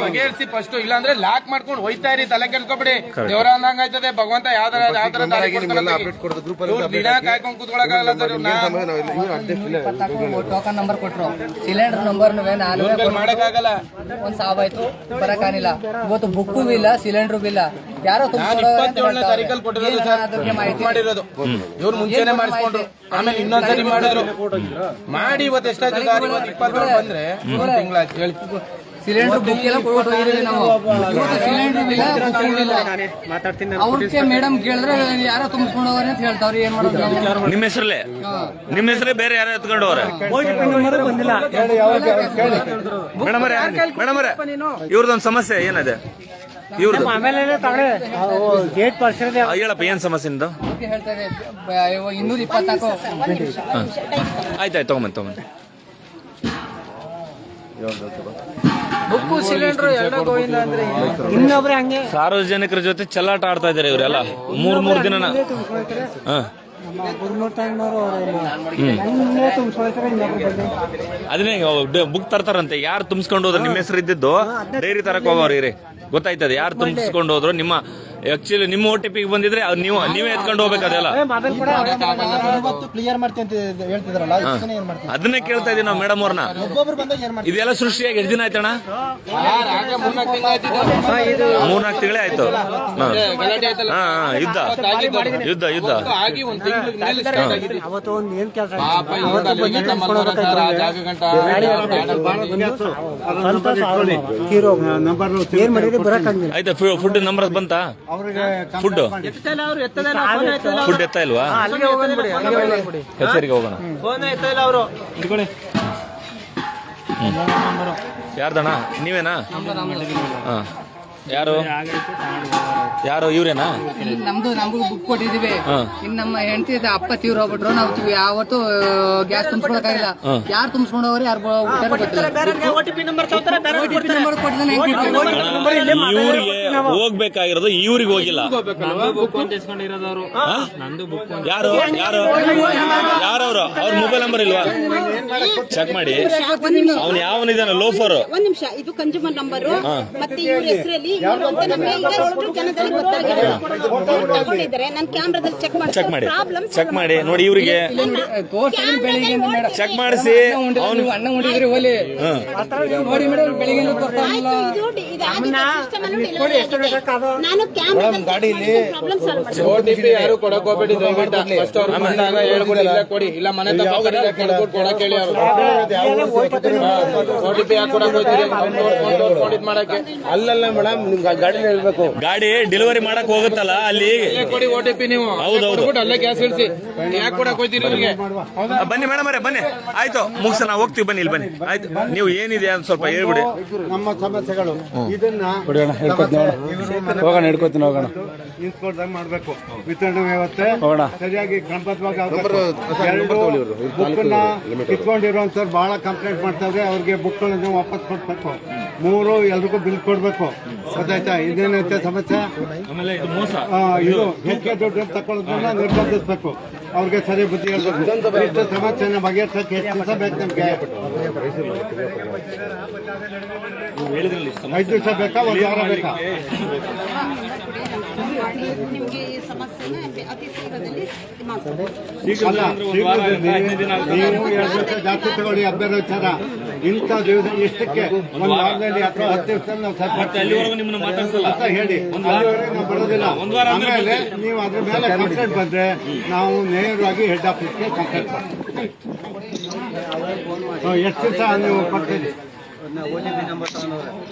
ಬಗೆಹರಿಸಿ ಫಸ್ಟ್. ಇಲ್ಲಾಂದ್ರೆ ಲಾಕ್ ಮಾಡ್ಕೊಂಡು ಹೋಯ್ತಾ ಇರಿ, ತಲೆ ಕೆಲ್ಸ್ಕೊಬಿಡಿ. ದೇವರ ಅಂದಂಗ ಆಯ್ತದೆ, ಭಗವಂತ ಯಾವ್ದಾರ ದಿನ ಕಾಯ್ಕೊಂಡು ಕೂತ್ಕೊಳಕಾಗಲ್ಲ ಸರ್. ಟೋಕನ್ ನಂಬರ್ ಕೊಟ್ರು, ಸಿಲಿಂಡರ್ ನಂಬರ್ ಮಾಡಕ್ಕಾಗಲ್ಲ. ಒಂದ್ ಸಾವಾಯ್ತು, ಬರಕಾನಿಲ್ಲ. ಇವತ್ತು ಬುಕ್ಕು ಇಲ್ಲ, ಸಿಲಿಂಡರ್ ಇಲ್ಲ. ಯಾರೋ 27ನೇ ತಾರೀಕಲ್ಲಿ ಕೊಟ್ಟಿರೋದು ಸರ್, ಮಾಡಿರೋದು. ಇವ್ರು ಮುಂಚೆನೆ ಮಾಡಿಸ್ಕೊಂಡ್ರು, ಆಮೇಲೆ ಇನ್ನೊಂದ್ಸರಿ ಮಾಡಿದ್ರು. ಮಾಡಿ ಇವತ್ತು ಎಷ್ಟಾಯ್ತು ಸರ್? ಇವತ್ತು 20 ಬಂದ್ರೆ ತಿಂಗಳಾಯ್ತು. ಹೇಳಿ, ಸಿಲಿಂಡರ್ ಬುಕ್ ಎಲ್ಲ ಕೊಟ್ಟು ಹೋಗಿದ್ದೀವಿ ನಾವು. ಸಿಲಿಂಡರ್ ಇಲ್ಲ, ಅವ್ರಿಗೆ ಮೇಡಮ್ ಕೇಳಿದ್ರೆ ಯಾರೋ ತುಂಬಿಸ್ಕೊಂಡು ಹೋಗ್ರಿ ಅಂತ ಹೇಳ್ತಾವ್ರಿ. ಏನ್ ಮಾಡೋದು? ನಿಮ್ಮ ಹೆಸರೇ ಬೇರೆ ಯಾರು ಎತ್ಕೊಂಡು ಹೋಗ್ರೆ? ಮೇಡಮ್ ಇವ್ರದೊಂದು ಸಮಸ್ಯೆ ಏನಿದೆ? ಇವ್ರದ್ದು ಹೇಳಪ್ಪ, ಏನ್ ಸಮಸ್ಯೆ ನಿಂದು? ಹೇಳ್ತಾ ಇದೆ 224. ಆಯ್ತಾಯ್ತು, ತಗೊಂಬಂದು ಬುಕ್ಕು ಸಿಲಿಂಡರ್ ಎರಡು ಗೋವಿಂದ ಅಂದ್ರೆ ಇನ್ನೊಬ್ರೆ ಹಂಗೆ ಸಾರ್ವಜನಿಕರ ಜೊತೆ ಚೆಲ್ಲಾಟ ಆಡ್ತಾ ಇದಾರೆ ಇವರೆಲ್ಲ. ಮೂರ್ ದಿನ ಅದನ್ನೇ ಬುಕ್ ತರ್ತಾರಂತೆ. ಯಾರು ತುಂಬಿಸ್ಕೊಂಡು ಹೋದ್ರು ನಿಮ್ಮ ಹೆಸರು ಇದ್ದಿದ್ದು ಡೈರಿ ತರಕ್ ಹೋಗೋರಿ ಗೊತ್ತಾಯ್ತದೆ. ಯಾರು ತುಂಬಿಸ್ಕೊಂಡು ಹೋದ್ರು ನಿಮ್ಮ ಆಕ್ಚುಲಿ ನಿಮ್ಮ OTP ಬಂದಿದ್ರೆ ನೀವೇ ಎತ್ಕೊಂಡು ಹೋಗ್ಬೇಕು. ಅದೆಲ್ಲ ಅದನ್ನೇ ಕೇಳ್ತಾ ಇದೀವಿ ನಾವು ಮೇಡಮ್ ಅವ್ರನ್ನ. ಇದೆಲ್ಲ ಸೃಷ್ಟಿಯಾಗಿ ಎಷ್ಟು ದಿನ ಆಯ್ತಣ್ಣ? 3-4 ತಿಂಗಳೇ ಆಯ್ತು. ಯುದ್ಧ ಆಯ್ತಾ? ಫುಡ್ ನಂಬರ್ ಬಂತಾ? ಫುಡ್ ಎತ್ತಾ ಇಲ್ವಾ? ಹೆಸರಿಗೆ ಹೋಗೋಣ. ಯಾರ್ದಣ್ಣ ನೀವೇನಾ? ಹಾಂ ಯಾರು ಇವ್ರೇನಾ? ನಮ್ದು ಬುಕ್ ಕೊಟ್ಟಿದೀವಿ. ಇನ್ ನಮ್ಮ ಹೆಂಡತಿ ಅಪ್ಪ ತೀವ್ರ ಹೋಗ್ಬಿಟ್ರು. ನಾವು ಯಾವತ್ತು ಗ್ಯಾಸ್ ತುಂಬಿಸ್ಕೊಳಕಾಗಿಲ್ಲ. ಯಾರು ತುಂಬಿಸ್ಕೊಂಡು ಹೋಗ್ರಿ ಯಾರು ಇವ್ರಿಗೆ ಹೋಗ್ಬೇಕಾಗಿರೋದು ಇವ್ರಿಗೆ ಹೋಗಿಲ್ಲ. ಯಾರವ್ರು? ಅವ್ರ ಮೊಬೈಲ್ ನಂಬರ್ ಇಲ್ವಾ? ಚೆಕ್ ಮಾಡಿ. ಅವ್ನು ಯಾವನಿದಾನ ಲೋಫರ್? ಒಂದ್ ನಿಮಿಷ, ಇದು ಕನ್ಸ್ಯೂಮರ್ ನಂಬರ್ ಮತ್ತೆ ಇವ್ರ ಹೆಸರಲ್ಲಿ ನಮಗೆ ಈಗ ಎಷ್ಟು ಜನದಲ್ಲಿ ಗೊತ್ತಾಗಿದ್ದಾರೆ. ನಾನು ಕ್ಯಾಮ್ರಾದಲ್ಲಿ ಚೆಕ್ ಮಾಡಿ ನೋಡಿ. ಇವ್ರಿಗೆ ಚೆಕ್ ಮಾಡಿಸಿ ಅಣ್ಣ ಹೊಡಿದ್ರಿ ಓಲಿ ನೋಡಿ ಮೇಡಮ್. ಬೆಳಿಗ್ಗೆ ಯಾರು ಕೊಡಕ್ ಹೋಗ್ಬೇಡಿ. ಕೊಡಿ ಇಲ್ಲ ಮನೆ ಕೊಡಕ್ ಹೇಳಿ. ಮಾಡಕ್ಕೆ ಅಲ್ಲಲ್ಲ ಮೇಡಮ್, ನಿಮ್ ಗಾಡಿ ಹೇಳ್ಬೇಕು. ಗಾಡಿ ಡೆಲಿವರಿ ಮಾಡಕ್ ಹೋಗುತ್ತಲ್ಲ ಅಲ್ಲಿ ಕೊಡಿ OTP ನೀವು. ಹೌದೌದು, ಅಲ್ಲೇ ಗ್ಯಾಸ್ ಇಳಿಸಿ. ಯಾಕೆ ಕೊಡಕ್ ಹೋಗ್ತೀರಿ ಇವ್ರಿಗೆ? ಬನ್ನಿ ಮೇಡಮ್ ಅವರೇ ಬನ್ನಿ. ಆಯ್ತು ಮುಗಿಸ ನಾವು ಹೋಗ್ತೀವಿ. ಬನ್ನಿ ಇಲ್ಲಿ ಬನ್ನಿ. ಆಯ್ತು ನೀವು ಏನಿದೆ ಅಂತ ಸ್ವಲ್ಪ ಹೇಳ್ಬಿಡಿ. ನಮ್ಮ ಸಮಸ್ಯೆಗಳು ಇದನ್ನ ಹೋಗೋಣ, ಹಿಡ್ಕೊತೀನಿ ಹೋಗೋಣ. ಇನ್ಸ್ಪೋರ್ಟ್ ಮಾಡಬೇಕು. ವಿತರಣೆ ವ್ಯವಸ್ಥೆ ಸರಿಯಾಗಿ ಕ್ರಮಬದ್ಧವಾಗಿ ಬುಕ್ನ ಕಿತ್ಕೊಂಡಿರುವಂತವ್ರು ಬಹಳ ಕಂಪ್ಲೇಂಟ್ ಮಾಡ್ತಾರೆ. ಅವ್ರಿಗೆ ಬುಕ್ಗಳನ್ನು ವಾಪಸ್ ಕೊಡ್ಬೇಕು. 3 ಎಲ್ರಿಗೂ ಬಿಲ್ ಕೊಡ್ಬೇಕು. ಗೊತ್ತಾಯ್ತಾ? ಇದೇನೈತೆ ಸಮಸ್ಯೆ. ಇದು ಹೆಚ್ಚಿಗೆ ದುಡ್ಡು ತಗೊಳ್ಳೋದನ್ನ ನಿರ್ಬಂಧಿಸಬೇಕು. ಅವ್ರಿಗೆ ಸರಿ ಬುದ್ಧಿ ಹೇಳ್ಬೇಕು. ಇಷ್ಟು ಸಮಸ್ಯೆನ ಬಗೆಹರಿಸಕ್ಕೆ ಎಷ್ಟು ದಿವಸ ಬೇಕು ನಮ್ಗೆ? 5 ದಿವಸ ಬೇಕಾ? 1 ವಾರ ಬೇಕಾ? ನಿಮ್ಗೆ ಈ ಸಮಸ್ಯೆನ ಅತಿ ಶೀಘ್ರದಲ್ಲಿ ಅಲ್ಲ, ನೀವು 2 ದಿವಸ ಜಾಸ್ತಿ ತಗೊಳ್ಳಿ. ಅಭ್ಯರ ವಿಚಾರ. ಇಂಥ ದಿವಸ ಇಷ್ಟಕ್ಕೆ ಒಂದು ವಾರದಲ್ಲಿ ಅಥವಾ 10 ದಿವಸದಲ್ಲಿ ನಾವು ಅಂತ ಹೇಳಿ ಅಲ್ಲಿವರೆಗೆ ನಾವು ಬರೋದಿಲ್ಲ. ಆಮೇಲೆ ನೀವು ಅದ್ರ ಮೇಲೆ ಕಂಪ್ಲೇಂಟ್ ಬಂದ್ರೆ ನಾವು ನೇರವಾಗಿ ಹೆಡ್ ಆಫೀಸ್ಗೆ ಕಂಪ್ಲೇಂಟ್ ಮಾಡ್ತೀವಿ. ಎಷ್ಟು ದಿವಸ ನೀವು ಕೊಡ್ತೀರಿ?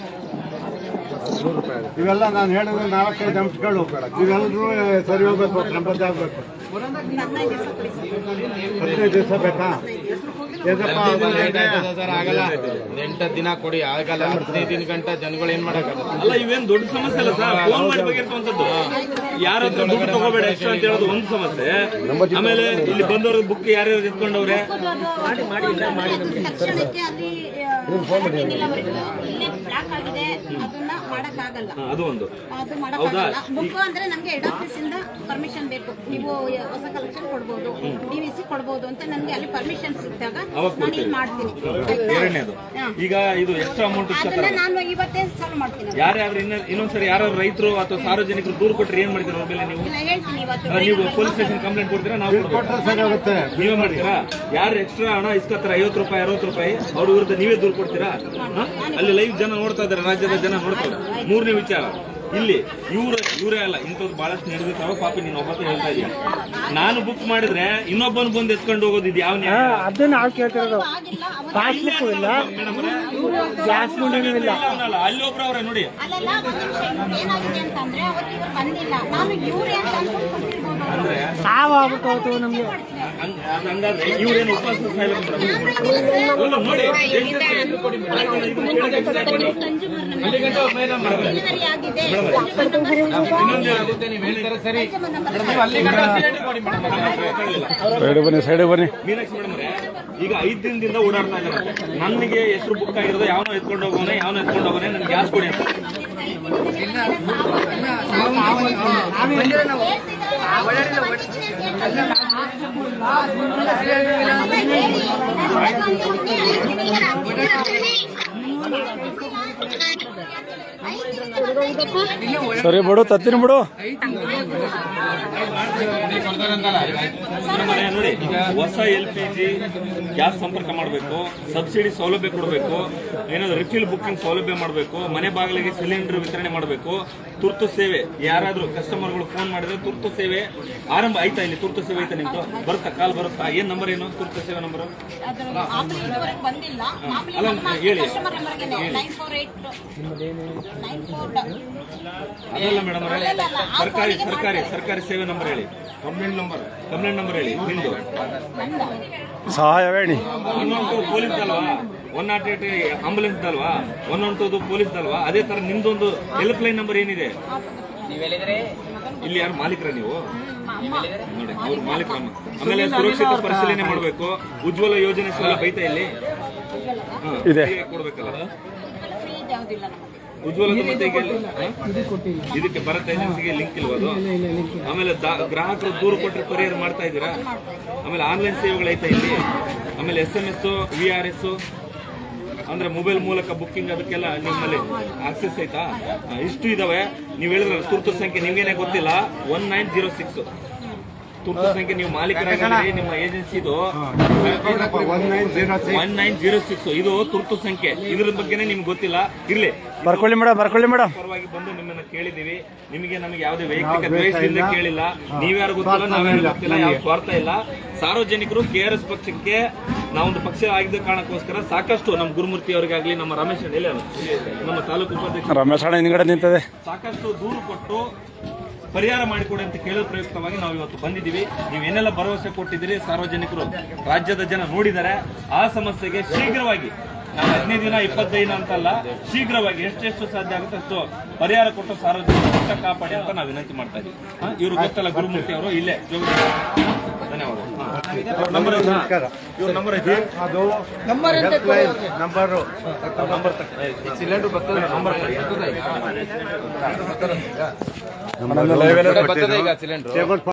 ಇವೆಲ್ಲ ನಾನು ಹೇಳಿದ್ರೆ 4-5 ಅಂಶಗಳು. ಇವೆಲ್ಲರೂ ಸರಿ ಹೋಗ್ಬೇಕು, ಕ್ರಮಬದ್ಧ ಆಗ್ಬೇಕು. 15 ದಿವಸ ಬೇಕಾ? ಆಗಲ್ಲ. 8 ದಿನ ಕೊಡಿ, ಆಗಲ್ಲ. 15 ಗಂಟೆ ಜನಗಳು ಏನ್ ಮಾಡಕ್ಕಾಗಲ್ಲ. ಅಲ್ಲ ಇವೇನ್ ದೊಡ್ಡ ಸಮಸ್ಯೆ ಅಲ್ಲ ಸರ್. ಫೋನ್ ಮಾಡಿ ಬಗೆಹರಿಸುವಂತದ್ದು. ಯಾರ ಹತ್ರ ದುಡ್ಡು ತಗೋಬೇಡ ಎಷ್ಟು ಅಂತ ಹೇಳೋದು ಒಂದು ಸಮಸ್ಯೆ. ಆಮೇಲೆ ಇಲ್ಲಿ ಬಂದವ್ರ ಬುಕ್ ಯಾರ್ಯಾರು ಎತ್ಕೊಂಡವ್ರೆ ತಕ್ಷಣಕ್ಕೆ ಅಲ್ಲಿ ಬ್ಲಾಕ್ ಆಗಿದೆ, ಅದನ್ನ ಮಾಡಕ್ಕಾಗಲ್ಲ. ಅದು ಒಂದು ಅದು ಮಾಡಕ್ಕಾಗಲ್ಲ. ಬುಕ್ ಅಂದ್ರೆ ನಮ್ಗೆ ಹೆಡ್ ಆಫೀಸ್ ಇಂದ ಪರ್ಮಿಷನ್ ಬೇಕು. ನೀವು ಹೊಸ ಕಲೆಕ್ಷನ್ ಕೊಡ್ಬೋದು, DVC ಕೊಡ್ಬೋದು ಅಂತ ನನ್ಗೆ ಅಲ್ಲಿ ಪರ್ಮಿಷನ್ ಸಿಕ್ಕಿದಾಗ ನಾನು ಇಲ್ಲಿ ಮಾಡ್ತೀನಿ. ಎರಡನೇದು ಈಗ ಇದು ಎಕ್ಸ್ಟ್ರಾ ಅಮೌಂಟ್ ಅದನ್ನ ನಾನು ಇವತ್ತೇ ಸಾಲ್ವ್ ಮಾಡ್ತೀನಿ. ಯಾರ್ಯಾರು ಇನ್ನೊಂದ್ಸರಿ ಯಾರು ರೈತರು ಅಥವಾ ಸಾರ್ವಜನಿಕರು ದೂರು ಕೊಟ್ಟರೆ ಏನ್ ಮಾಡ್ತೀರಾ ಅವ್ರ ಮೇಲೆ? ನೀವು ಹೇಳ್ತೀನಿ ಇವತ್ತು. ನೀವು ಪೊಲೀಸ್ ಸ್ಟೇಷನ್ ಕಂಪ್ಲೇಂಟ್ ಕೊಡ್ತೀರಾ? ನಾವು ಸರಿ ಹೋಗುತ್ತೆ. ನೀವೇ ಮಾಡ್ತೀರಾ? ಯಾರು ಎಕ್ಸ್ಟ್ರಾ ಹಣ ಇಸ್ಕೊತಾರ 50 ರೂಪಾಯಿ 60 ರೂಪಾಯಿ ಅವ್ರ ವಿರುದ್ಧ ನೀವೇ ದೂರು ಕೊಡ್ತೀರಾ? ಅಲ್ಲಿ ಲೈವ್ ಜನ ನೋಡ್ತಾ ಇದಾರೆ, ರಾಜ್ಯದ ಜನ ನೋಡ್ತಾ ಇದ್ದಾರೆ. 3ನೇ ವಿಚಾರ, ಇಲ್ಲಿ ಇವರೇ ಅಲ್ಲ, ಇಂಥದ್ದು ಬಹಳಷ್ಟು ನಡೆದಿರ್ತಾವ. ಪಾಪಿ ನೀನು ಒಬ್ಬ ಹೇಳ್ತಾ ಇದೀಯ. ನಾನು ಬುಕ್ ಮಾಡಿದ್ರೆ ಇನ್ನೊಬ್ಬನು ಬಂದು ಎತ್ಕೊಂಡು ಹೋಗೋದು ಇದು ಯಾವ ನ್ಯಾಯ? ಅದನ್ನ ನಾವು ಕೇಳ್ತಿರೋದು. ಪಾಸ್ಬುಕ್ ಇಲ್ಲ, ಗ್ಯಾಸ್ ಇಲ್ಲ. ಅಲ್ಲಿ ಒಬ್ರು ಅವ್ರೆ ನೋಡಿ. ಅಲ್ಲೆಲ್ಲ ಒಂದ್ ನಿಮಿಷ, ಇವ್ರು ಏನಾಗಿದೆ ಅಂತಂದ್ರೆ ಅವತ್ತು ಇವ್ರು ಬಂದಿಲ್ಲ. ನಾನು ಇವ್ರೇ ಅಂತ ಅನ್ಕೊಂಡು ಕೊಟ್ಟಿರ್ಬೋದು. ಅಂದ್ರೆ ಸಾವಾಗ್ಬಿಟ್ಟು ನಮ್ಗೆ. ಹಂಗಾದ್ರೆ ಇವ್ರೇನು ಉಪವಾಸ ಸಾಯಿಲ್ಲ ನೋಡಿ. ಡೆಲಿವರಿ ಆಗಿದೆ. ಸೈಡ್ ಬನ್ನಿ. ಮೀನಾಕ್ಷಿ ಮೇಡಮ್ ಅವರೇ, ಈಗ 5 ದಿನದಿಂದ ಓಡಾಡ್ತಾ ಇದ್ದಾರೆ. ನನಗೆ ಹೆಸರು ಬುಕ್ ಆಗಿರೋದು ಯಾವನೋ ಎತ್ಕೊಂಡು ಹೋಗೋನೆ ನನ್ಗೆ ಗ್ಯಾಸ್ ಕೊಡಿ ಅಂತ. ಸರಿ ಬಿಡು, ತತ್ತೀನಿ ಬಿಡು. ನೋಡಿ, ಹೊಸ LPG ಗ್ಯಾಸ್ ಸಂಪರ್ಕ ಮಾಡಬೇಕು, ಸಬ್ಸಿಡಿ ಸೌಲಭ್ಯ ಕೊಡಬೇಕು, ಏನಾದ್ರು ರಿಫಿಲ್ ಬುಕ್ಕಿಂಗ್ ಸೌಲಭ್ಯ ಮಾಡಬೇಕು, ಮನೆ ಬಾಗಿಲಿಗೆ ಸಿಲಿಂಡರ್ ವಿತರಣೆ ಮಾಡಬೇಕು, ತುರ್ತು ಸೇವೆ. ಯಾರಾದ್ರೂ ಕಸ್ಟಮರ್ಗಳು ಫೋನ್ ಮಾಡಿದ್ರೆ ತುರ್ತು ಸೇವೆ ಆರಂಭ ಆಯ್ತಾ? ಇಲ್ಲಿ ತುರ್ತು ಸೇವೆ ಐತಾ ನಿಮ್ದು? ಬರುತ್ತಾ? ಕಾಲ್ ಬರುತ್ತಾ? ಏನ್ ನಂಬರ್ ಏನು ತುರ್ತು ಸೇವೆ ನಂಬರ್? ಬಂದಿಲ್ಲ. ಅಲ್ಲ ಹೇಳಿ. 948 ಅದಲ್ಲ ಮೇಡಮ್ ಸರ್ಕಾರಿ ಸೇವೆ ನಂಬರ್ ಹೇಳಿ, ಕಂಪ್ಲೇಂಟ್ ನಂಬರ್ ಹೇಳಿ ನಿಮ್ದು. ಸಹಾಯವೇಣಿ 112 ಪೊಲೀಸ್ ಅಲ್ವಾ, 108 ಆಂಬುಲೆನ್ಸ್ ಅಲ್ವಾ, 112 ಪೊಲೀಸ್ ಅಲ್ವಾ, ಅದೇ ತರ ನಿಮ್ದೊಂದು ಹೆಲ್ಪ್ ಲೈನ್ ನಂಬರ್ ಏನಿದೆ. ಇಲ್ಲಿ ಯಾರು ಮಾಲೀಕರ ನೀವು? ನೋಡಿ ಅವ್ರು ಮಾಲೀಕರ. ಆಮೇಲೆ ಸುರಕ್ಷಿತ ಪರಿಶೀಲನೆ ಮಾಡಬೇಕು. ಉಜ್ವಲ ಯೋಜನೆ ಸೌಲಭ್ಯ ಐತೆ ಇಲ್ಲಿ ಇದೆ, ಕೊಡ್ಬೇಕಲ್ಲ ಉಜ್ವಲದ ಮತ್ತೆ ಈಗ ಇದಕ್ಕೆ ಭಾರತ್ ಏಜೆನ್ಸಿಗೆ ಲಿಂಕ್ ಇಲ್ವದು. ಆಮೇಲೆ ಗ್ರಾಹಕರು ದೂರು ಕೊಟ್ಟರೆ ಪರಿಹಾರ ಮಾಡ್ತಾ ಇದ್ದೀರಾ. ಆಮೇಲೆ ಆನ್ಲೈನ್ ಸೇವೆಗಳೈತೆ ಇಲ್ಲಿ. ಆಮೇಲೆ SMS VRS ಅಂದ್ರೆ ಮೊಬೈಲ್ ಮೂಲಕ ಬುಕ್ಕಿಂಗ್ ಅದಕ್ಕೆಲ್ಲ ನಿಮ್ಮಲ್ಲಿ ಆಕ್ಸೆಸ್ ಐತಾ? ಇಷ್ಟು ಇದಾವೆ. ನೀವು ಹೇಳಿದ್ರಲ್ಲ ತುರ್ತು ಸಂಖ್ಯೆ ನಿಮ್ಗೇನೆ ಗೊತ್ತಿಲ್ಲ, 1906 ತುರ್ತು ಸಂಖ್ಯೆ. ನೀವು ಮಾಲೀಕರಾಗಿ ನಿಮ್ಮ ಏಜೆನ್ಸಿದು 1906 ಇದು ತುರ್ತು ಸಂಖ್ಯೆ. ಇದ್ರ ಬಗ್ಗೆನೇ ನಿಮ್ಗೆ ಗೊತ್ತಿಲ್ಲ. ಇರ್ಲಿ, ಬರ್ಕೊಳ್ಳಿ ಮೇಡಮ್. ಪರವಾಗಿ ಬಂದು ನಿಮ್ಮನ್ನ ಕೇಳಿದೀವಿ. ನಮಗೆ ಯಾವುದೇ ವೈಯಕ್ತಿಕ ದ್ವೇಷದಿಂದ ಕೇಳಿಲ್ಲ. ನೀವ್ಯಾರು ಗೊತ್ತಿಲ್ಲ, ನಾವ್ಯಾರು ಗೊತ್ತಿಲ್ಲ, ಯಾವ ಸ್ವಾರ್ಥ ಇಲ್ಲ. ಸಾರ್ವಜನಿಕರು KRS ಪಕ್ಷಕ್ಕೆ ನಾವೊಂದು ಪಕ್ಷ ಆಗಿದ್ದ ಕಾರಣಕ್ಕೋಸ್ಕರ ಸಾಕಷ್ಟು ನಮ್ಮ ಗುರುಮೂರ್ತಿ ಅವರಿಗಾಗ್ಲಿ, ನಮ್ಮ ರಮೇಶ್ ಇಲ್ಲ ನಮ್ಮ ತಾಲೂಕು ಉಪಾಧ್ಯಕ್ಷ ರಮೇಶ್ ಅಣ್ಣ ಹಿಂದ್ಗಡೆ ನಿಂತದೆ, ಸಾಕಷ್ಟು ದೂರು ಕೊಟ್ಟು ಪರಿಹಾರ ಮಾಡಿಕೊಡಿ ಅಂತ ಕೇಳೋ ಪ್ರಯುಕ್ತವಾಗಿ ನಾವು ಇವತ್ತು ಬಂದಿದ್ದೀವಿ. ನೀವೇನೆಲ್ಲ ಭರವಸೆ ಕೊಟ್ಟಿದ್ದೀರಿ ಸಾರ್ವಜನಿಕರು, ರಾಜ್ಯದ ಜನ ನೋಡಿದ್ದಾರೆ. ಆ ಸಮಸ್ಯೆಗೆ ಶೀಘ್ರವಾಗಿ 15 ದಿನ 25 ದಿನ ಅಂತಲ್ಲ, ಶೀಘ್ರವಾಗಿ ಎಷ್ಟೆಷ್ಟು ಸಾಧ್ಯ ಆಗುತ್ತೆ ಅಷ್ಟು ಪರಿಹಾರ ಕೊಟ್ಟು ಸಾರ್ವಜನಿಕ ಹಿತ ಕಾಪಾಡಿ ಅಂತ ನಾವು ವಿನಂತಿ ಮಾಡ್ತಾ ಇದ್ದೀವಿ. ಇವ್ರು ಗೊತ್ತಲ್ಲ ಗುರುಮೂರ್ತಿ ಅವರು, ಇಲ್ಲೇ ಧನ್ಯವಾದ. ಇವ್ರ ನಂಬರ್ ಐತೆ, ಅದು ನಂಬರು ಸಿಲಿಂಡರ್ ಬರ್ತದೆ ನಂಬರ್ ಈಗ ಸಿಲಿಂಡರ್